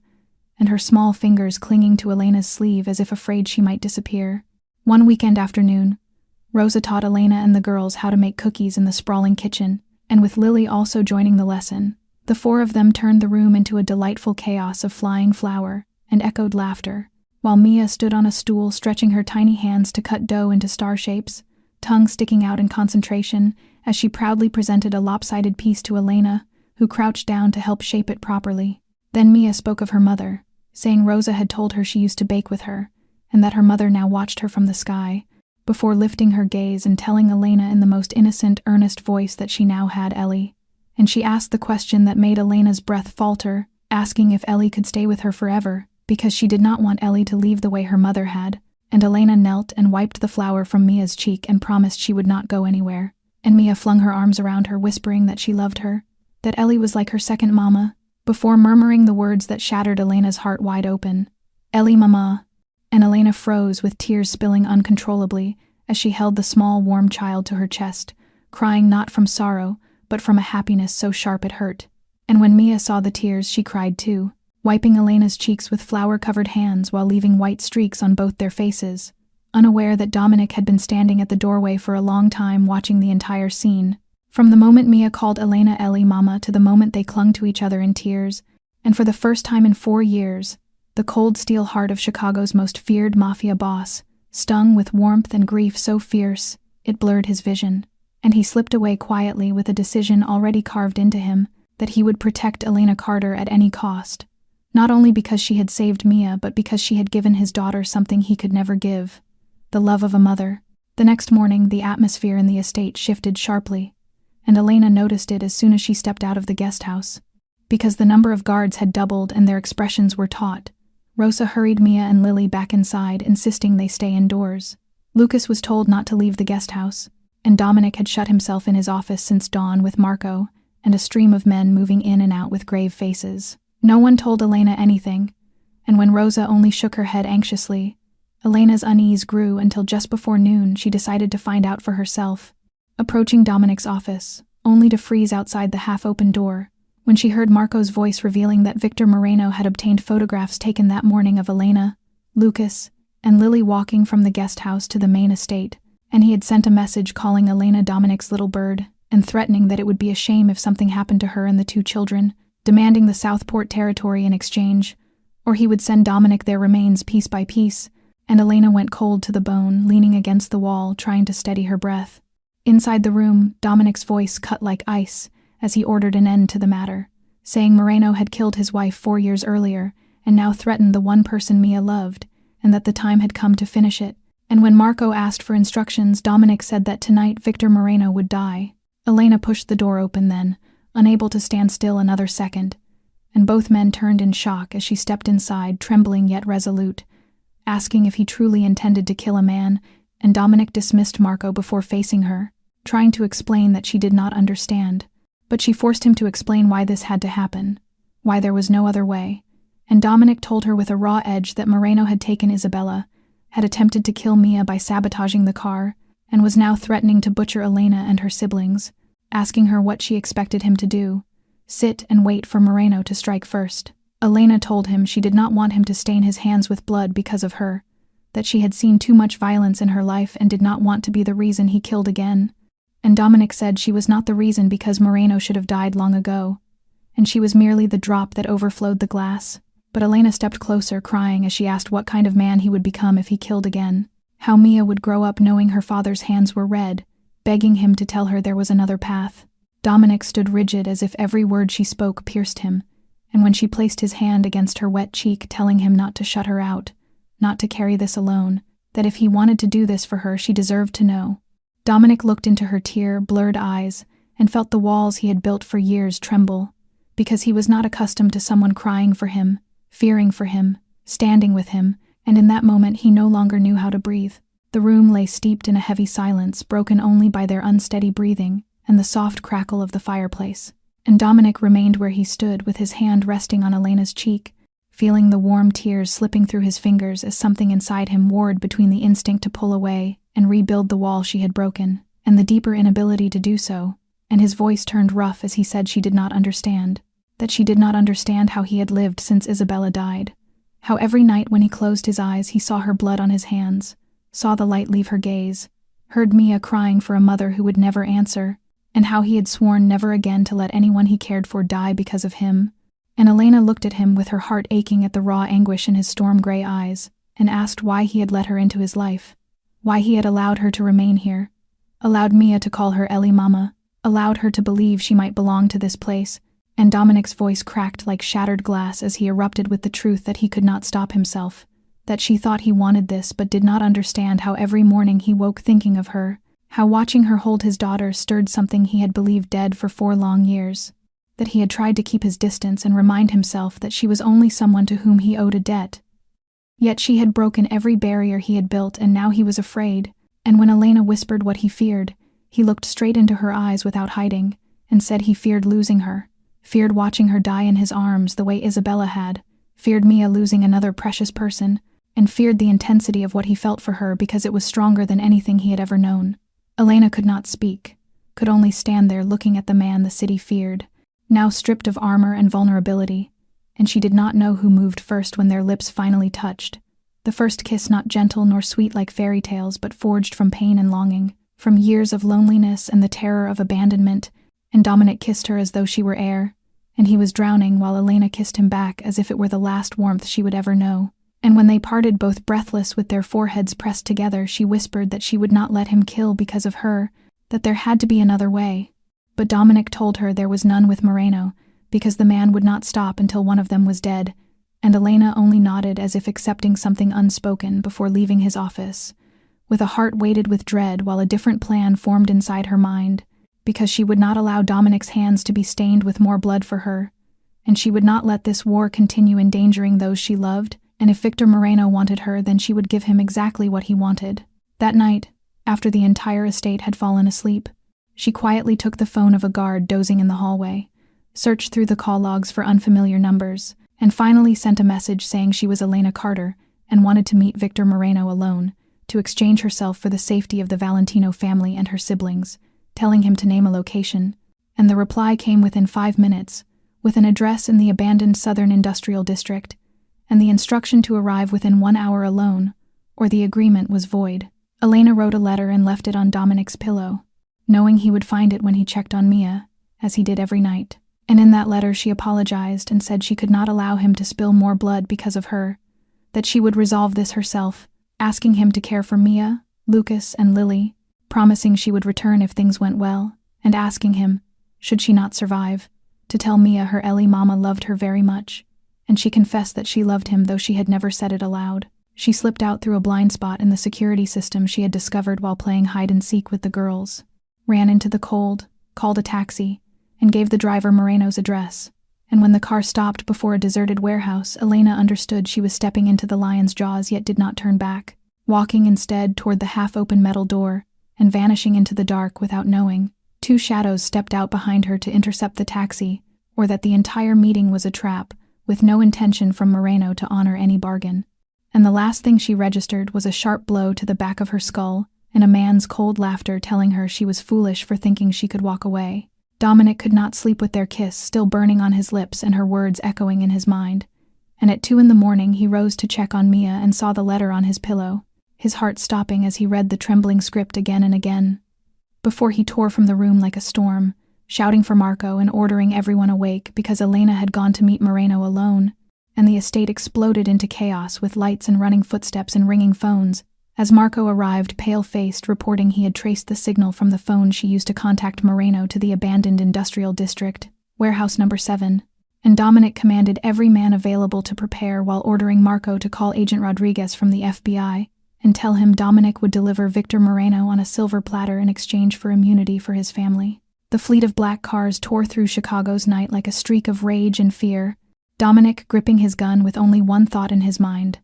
and her small fingers clinging to Elena's sleeve as if afraid she might disappear. One weekend afternoon, Rosa taught Elena and the girls how to make cookies in the sprawling kitchen, and with Lily also joining the lesson, the 4 of them turned the room into a delightful chaos of flying flour and echoed laughter, while Mia stood on a stool stretching her tiny hands to cut dough into star shapes, tongue sticking out in concentration as she proudly presented a lopsided piece to Elena, who crouched down to help shape it properly. Then Mia spoke of her mother, saying Rosa had told her she used to bake with her, and that her mother now watched her from the sky, before lifting her gaze and telling Elena in the most innocent, earnest voice that she now had Ellie. And she asked the question that made Elena's breath falter, asking if Ellie could stay with her forever, because she did not want Ellie to leave the way her mother had, and Elena knelt and wiped the flour from Mia's cheek and promised she would not go anywhere, and Mia flung her arms around her, whispering that she loved her, that Ellie was like her second mama, before murmuring the words that shattered Elena's heart wide open. Ellie mama. And Elena froze with tears spilling uncontrollably as she held the small, warm child to her chest, crying not from sorrow, but from a happiness so sharp it hurt. And when Mia saw the tears, she cried too, wiping Elena's cheeks with flour-covered hands while leaving white streaks on both their faces, unaware that Dominic had been standing at the doorway for a long time watching the entire scene. From the moment Mia called Elena Ellie mama to the moment they clung to each other in tears, and for the first time in 4 years, the cold steel heart of Chicago's most feared Mafia boss, stung with warmth and grief so fierce, it blurred his vision, and he slipped away quietly with a decision already carved into him that he would protect Elena Carter at any cost, not only because she had saved Mia but because she had given his daughter something he could never give, the love of a mother. The next morning, the atmosphere in the estate shifted sharply, and Elena noticed it as soon as she stepped out of the guest house. Because the number of guards had doubled and their expressions were taut, Rosa hurried Mia and Lily back inside, insisting they stay indoors. Lucas was told not to leave the guest house, and Dominic had shut himself in his office since dawn with Marco and a stream of men moving in and out with grave faces. No one told Elena anything, and when Rosa only shook her head anxiously, Elena's unease grew until just before noon she decided to find out for herself, approaching Dominic's office, only to freeze outside the half-open door, when she heard Marco's voice revealing that Victor Moreno had obtained photographs taken that morning of Elena, Lucas, and Lily walking from the guest house to the main estate, and he had sent a message calling Elena Dominic's little bird, and threatening that it would be a shame if something happened to her and the 2 children, demanding the Southport territory in exchange, or he would send Dominic their remains piece by piece, and Elena went cold to the bone, leaning against the wall, trying to steady her breath. Inside the room, Dominic's voice cut like ice as he ordered an end to the matter, saying Moreno had killed his wife 4 years earlier and now threatened the one person Mia loved, and that the time had come to finish it. And when Marco asked for instructions, Dominic said that tonight Victor Moreno would die. Elena pushed the door open then, unable to stand still another second, and both men turned in shock as she stepped inside, trembling yet resolute, asking if he truly intended to kill a man, and Dominic dismissed Marco before facing her, trying to explain that she did not understand. But she forced him to explain why this had to happen, why there was no other way, and Dominic told her with a raw edge that Moreno had taken Isabella, had attempted to kill Mia by sabotaging the car, and was now threatening to butcher Elena and her siblings, asking her what she expected him to do, sit and wait for Moreno to strike first. Elena told him she did not want him to stain his hands with blood because of her, that she had seen too much violence in her life and did not want to be the reason he killed again. And Dominic said she was not the reason because Moreno should have died long ago, and she was merely the drop that overflowed the glass. But Elena stepped closer, crying as she asked what kind of man he would become if he killed again, how Mia would grow up knowing her father's hands were red, begging him to tell her there was another path. Dominic stood rigid as if every word she spoke pierced him, and when she placed his hand against her wet cheek telling him not to shut her out, not to carry this alone, that if he wanted to do this for her she deserved to know. Dominic looked into her tear-blurred eyes and felt the walls he had built for years tremble, because he was not accustomed to someone crying for him, fearing for him, standing with him, and in that moment he no longer knew how to breathe. The room lay steeped in a heavy silence, broken only by their unsteady breathing and the soft crackle of the fireplace, and Dominic remained where he stood with his hand resting on Elena's cheek, feeling the warm tears slipping through his fingers as something inside him warred between the instinct to pull away and rebuild the wall she had broken, and the deeper inability to do so, and his voice turned rough as he said she did not understand, that she did not understand how he had lived since Isabella died, how every night when he closed his eyes he saw her blood on his hands, saw the light leave her gaze, heard Mia crying for a mother who would never answer, and how he had sworn never again to let anyone he cared for die because of him. And Elena looked at him with her heart aching at the raw anguish in his storm-gray eyes, and asked why he had let her into his life, why he had allowed her to remain here, allowed Mia to call her Ellie Mama, allowed her to believe she might belong to this place. And Dominic's voice cracked like shattered glass as he erupted with the truth that he could not stop himself, that she thought he wanted this but did not understand how every morning he woke thinking of her, how watching her hold his daughter stirred something he had believed dead for 4 long years, that he had tried to keep his distance and remind himself that she was only someone to whom he owed a debt. Yet she had broken every barrier he had built and now he was afraid, and when Elena whispered what he feared, he looked straight into her eyes without hiding, and said he feared losing her, feared watching her die in his arms the way Isabella had, feared Mia losing another precious person, and feared the intensity of what he felt for her because it was stronger than anything he had ever known. Elena could not speak, could only stand there looking at the man the city feared, now stripped of armor and vulnerability, and she did not know who moved first when their lips finally touched. The first kiss not gentle nor sweet like fairy tales but forged from pain and longing, from years of loneliness and the terror of abandonment, and Dominic kissed her as though she were air, and he was drowning while Elena kissed him back as if it were the last warmth she would ever know. And when they parted both breathless with their foreheads pressed together, she whispered that she would not let him kill because of her, that there had to be another way. But Dominic told her there was none with Moreno, because the man would not stop until one of them was dead, and Elena only nodded as if accepting something unspoken before leaving his office, with a heart weighted with dread while a different plan formed inside her mind, because she would not allow Dominic's hands to be stained with more blood for her, and she would not let this war continue endangering those she loved, and if Victor Moreno wanted her, then she would give him exactly what he wanted. That night, after the entire estate had fallen asleep, she quietly took the phone of a guard dozing in the hallway, searched through the call logs for unfamiliar numbers, and finally sent a message saying she was Elena Carter and wanted to meet Victor Moreno alone, to exchange herself for the safety of the Valentino family and her siblings, telling him to name a location, and the reply came within 5 minutes, with an address in the abandoned Southern Industrial District, and the instruction to arrive within 1 hour alone, or the agreement was void. Elena wrote a letter and left it on Dominic's pillow, knowing he would find it when he checked on Mia, as he did every night. And in that letter she apologized and said she could not allow him to spill more blood because of her, that she would resolve this herself, asking him to care for Mia, Lucas, and Lily, promising she would return if things went well, and asking him, should she not survive, to tell Mia her Ellie Mama loved her very much, and she confessed that she loved him though she had never said it aloud. She slipped out through a blind spot in the security system she had discovered while playing hide-and-seek with the girls, ran into the cold, called a taxi, and gave the driver Moreno's address, and when the car stopped before a deserted warehouse, Elena understood she was stepping into the lion's jaws yet did not turn back. walking instead toward the half-open metal door and vanishing into the dark without knowing. 2 shadows stepped out behind her to intercept the taxi, or that the entire meeting was a trap, with no intention from Moreno to honor any bargain. And the last thing she registered was a sharp blow to the back of her skull and a man's cold laughter telling her she was foolish for thinking she could walk away. Dominic could not sleep with their kiss still burning on his lips and her words echoing in his mind. And at 2 a.m. he rose to check on Mia and saw the letter on his pillow, his heart stopping as he read the trembling script again and again. Before he tore from the room like a storm, shouting for Marco and ordering everyone awake because Elena had gone to meet Moreno alone, and the estate exploded into chaos with lights and running footsteps and ringing phones, as Marco arrived pale-faced reporting he had traced the signal from the phone she used to contact Moreno to the abandoned industrial district, warehouse number 7, and Dominic commanded every man available to prepare while ordering Marco to call Agent Rodriguez from the FBI and tell him Dominic would deliver Victor Moreno on a silver platter in exchange for immunity for his family. The fleet of black cars tore through Chicago's night like a streak of rage and fear, Dominic gripping his gun with only one thought in his mind: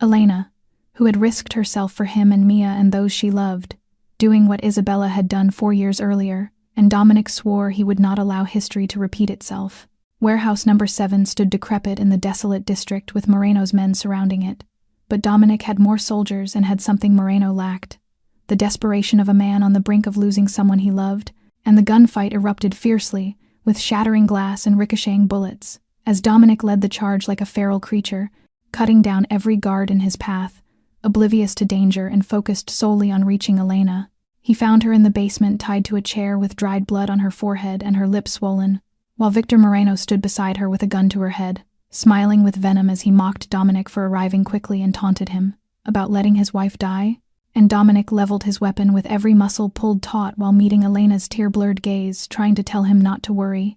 Elena, who had risked herself for him and Mia and those she loved, doing what Isabella had done 4 years earlier, and Dominic swore he would not allow history to repeat itself. Warehouse number 7 stood decrepit in the desolate district with Moreno's men surrounding it. But Dominic had more soldiers and had something Moreno lacked: the desperation of a man on the brink of losing someone he loved, and the gunfight erupted fiercely, with shattering glass and ricocheting bullets, as Dominic led the charge like a feral creature, cutting down every guard in his path, oblivious to danger and focused solely on reaching Elena. He found her in the basement tied to a chair with dried blood on her forehead and her lips swollen, while Victor Moreno stood beside her with a gun to her head, smiling with venom as he mocked Dominic for arriving quickly and taunted him about letting his wife die. And Dominic leveled his weapon with every muscle pulled taut while meeting Elena's tear-blurred gaze, trying to tell him not to worry.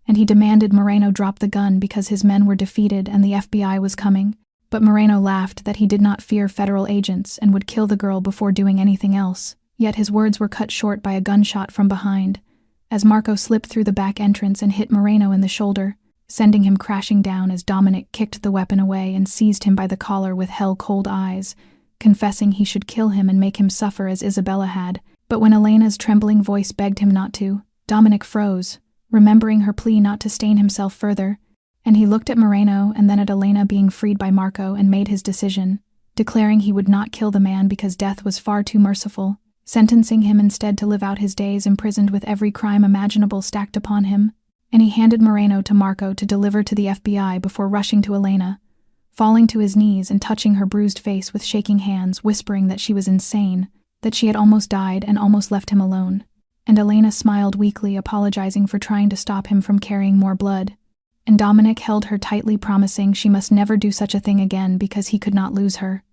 And he demanded Moreno drop the gun because his men were defeated and the FBI was coming. But Moreno laughed that he did not fear federal agents and would kill the girl before doing anything else. Yet his words were cut short by a gunshot from behind, as Marco slipped through the back entrance and hit Moreno in the shoulder, sending him crashing down as Dominic kicked the weapon away and seized him by the collar with hell-cold eyes, confessing he should kill him and make him suffer as Isabella had. But when Elena's trembling voice begged him not to, Dominic froze, remembering her plea not to stain himself further, and he looked at Moreno and then at Elena being freed by Marco and made his decision, declaring he would not kill the man because death was far too merciful, sentencing him instead to live out his days imprisoned with every crime imaginable stacked upon him. And he handed Moreno to Marco to deliver to the FBI before rushing to Elena, falling to his knees and touching her bruised face with shaking hands, whispering that she was insane, that she had almost died and almost left him alone. And Elena smiled weakly, apologizing for trying to stop him from carrying more blood. And Dominic held her tightly, promising she must never do such a thing again because he could not lose her.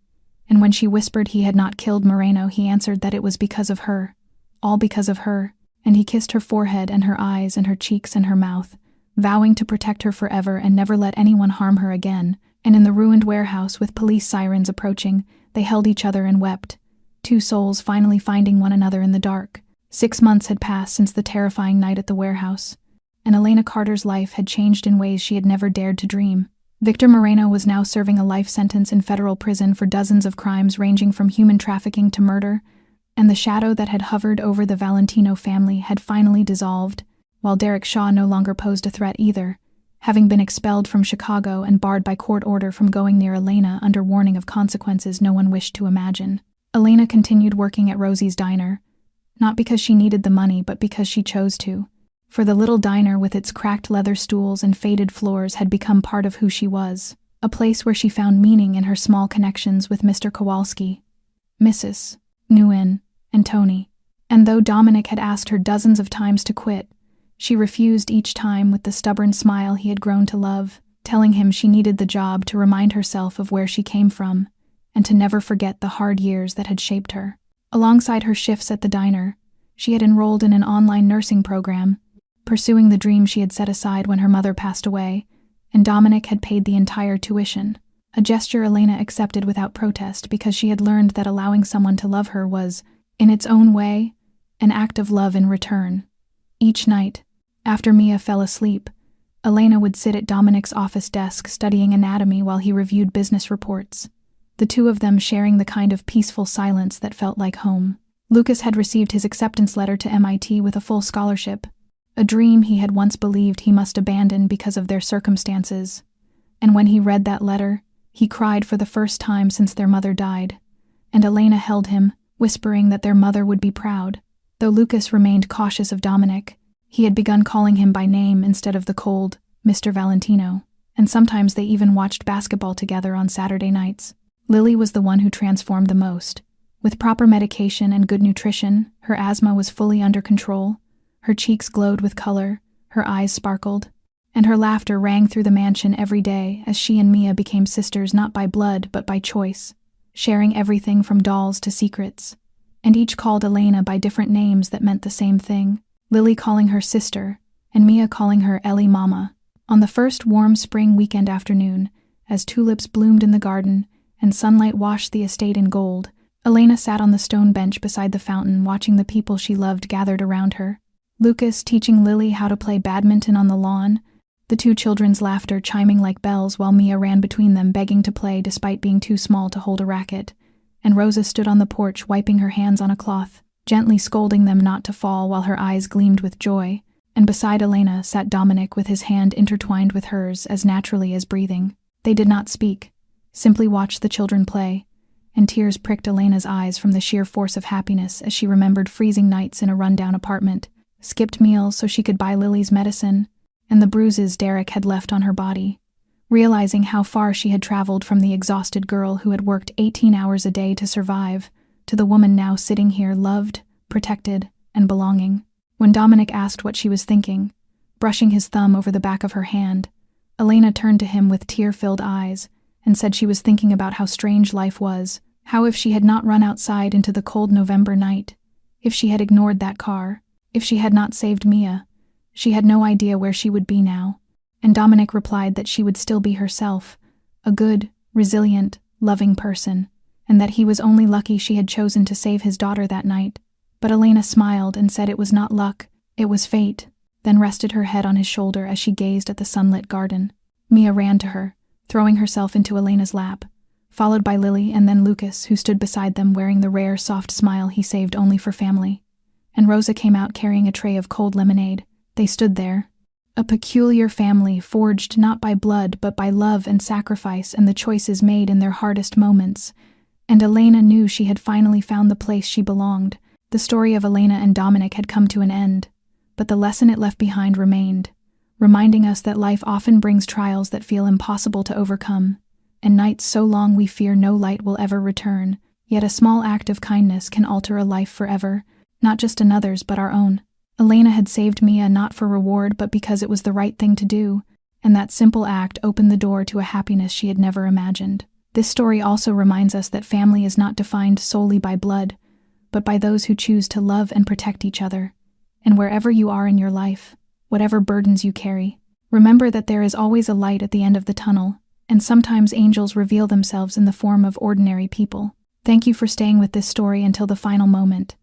And when she whispered he had not killed Moreno, he answered that it was because of her, all because of her, and he kissed her forehead and her eyes and her cheeks and her mouth, vowing to protect her forever and never let anyone harm her again. And in the ruined warehouse, with police sirens approaching, they held each other and wept, 2 souls finally finding one another in the dark. 6 months had passed since the terrifying night at the warehouse, and Elena Carter's life had changed in ways she had never dared to dream. Victor Moreno was now serving a life sentence in federal prison for dozens of crimes ranging from human trafficking to murder, and the shadow that had hovered over the Valentino family had finally dissolved, while Derek Shaw no longer posed a threat either, having been expelled from Chicago and barred by court order from going near Elena under warning of consequences no one wished to imagine. Elena continued working at Rosie's diner, not because she needed the money but because she chose to, for the little diner with its cracked leather stools and faded floors had become part of who she was, a place where she found meaning in her small connections with Mr. Kowalski, Mrs. Nguyen, and Tony. And though Dominic had asked her dozens of times to quit, she refused each time with the stubborn smile he had grown to love, telling him she needed the job to remind herself of where she came from, and to never forget the hard years that had shaped her. Alongside her shifts at the diner, she had enrolled in an online nursing program, pursuing the dream she had set aside when her mother passed away, and Dominic had paid the entire tuition, a gesture Elena accepted without protest because she had learned that allowing someone to love her was, in its own way, an act of love in return. Each night, after Mia fell asleep, Elena would sit at Dominic's office desk studying anatomy while he reviewed business reports, the two of them sharing the kind of peaceful silence that felt like home. Lucas had received his acceptance letter to MIT with a full scholarship, a dream he had once believed he must abandon because of their circumstances. And when he read that letter, he cried for the first time since their mother died, and Elena held him, whispering that their mother would be proud. Though Lucas remained cautious of Dominic, he had begun calling him by name instead of the cold Mr. Valentino, and sometimes they even watched basketball together on Saturday nights. Lily was the one who transformed the most. With proper medication and good nutrition, her asthma was fully under control. Her cheeks glowed with color, her eyes sparkled, and her laughter rang through the mansion every day as she and Mia became sisters not by blood but by choice, sharing everything from dolls to secrets, and each called Elena by different names that meant the same thing, Lily calling her sister, and Mia calling her Ellie Mama. On the first warm spring weekend afternoon, as tulips bloomed in the garden and sunlight washed the estate in gold, Elena sat on the stone bench beside the fountain watching the people she loved gathered around her. Lucas teaching Lily how to play badminton on the lawn, the two children's laughter chiming like bells while Mia ran between them begging to play despite being too small to hold a racket, and Rosa stood on the porch wiping her hands on a cloth, gently scolding them not to fall while her eyes gleamed with joy, and beside Elena sat Dominic with his hand intertwined with hers as naturally as breathing. They did not speak, simply watched the children play, and tears pricked Elena's eyes from the sheer force of happiness as she remembered freezing nights in a rundown apartment, skipped meals so she could buy Lily's medicine, and the bruises Derek had left on her body. Realizing how far she had traveled from the exhausted girl who had worked 18 hours a day to survive, to the woman now sitting here loved, protected, and belonging. When Dominic asked what she was thinking, brushing his thumb over the back of her hand, Elena turned to him with tear-filled eyes and said she was thinking about how strange life was, how if she had not run outside into the cold November night, if she had ignored that car, if she had not saved Mia, she had no idea where she would be now. And Dominic replied that she would still be herself, a good, resilient, loving person, and that he was only lucky she had chosen to save his daughter that night. But Elena smiled and said it was not luck, it was fate, then rested her head on his shoulder as she gazed at the sunlit garden. Mia ran to her, throwing herself into Elena's lap, followed by Lily and then Lucas, who stood beside them wearing the rare soft smile he saved only for family. And Rosa came out carrying a tray of cold lemonade. They stood there, a peculiar family forged not by blood but by love and sacrifice and the choices made in their hardest moments. And Elena knew she had finally found the place she belonged. The story of Elena and Dominic had come to an end, but the lesson it left behind remained, reminding us that life often brings trials that feel impossible to overcome, and nights so long we fear no light will ever return, yet a small act of kindness can alter a life forever, not just another's but our own. Elena had saved Mia not for reward but because it was the right thing to do, and that simple act opened the door to a happiness she had never imagined. This story also reminds us that family is not defined solely by blood, but by those who choose to love and protect each other. And wherever you are in your life, whatever burdens you carry, remember that there is always a light at the end of the tunnel, and sometimes angels reveal themselves in the form of ordinary people. Thank you for staying with this story until the final moment.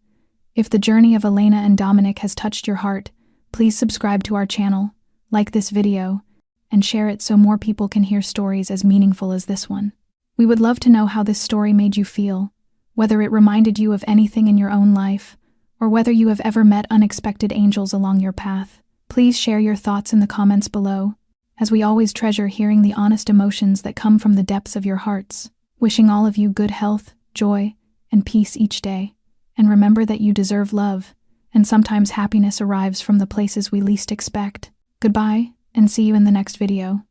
If the journey of Elena and Dominic has touched your heart, please subscribe to our channel, like this video, and share it so more people can hear stories as meaningful as this one. We would love to know how this story made you feel, whether it reminded you of anything in your own life, or whether you have ever met unexpected angels along your path. Please share your thoughts in the comments below, as we always treasure hearing the honest emotions that come from the depths of your hearts. Wishing all of you good health, joy, and peace each day. And remember that you deserve love, and sometimes happiness arrives from the places we least expect. Goodbye, and see you in the next video.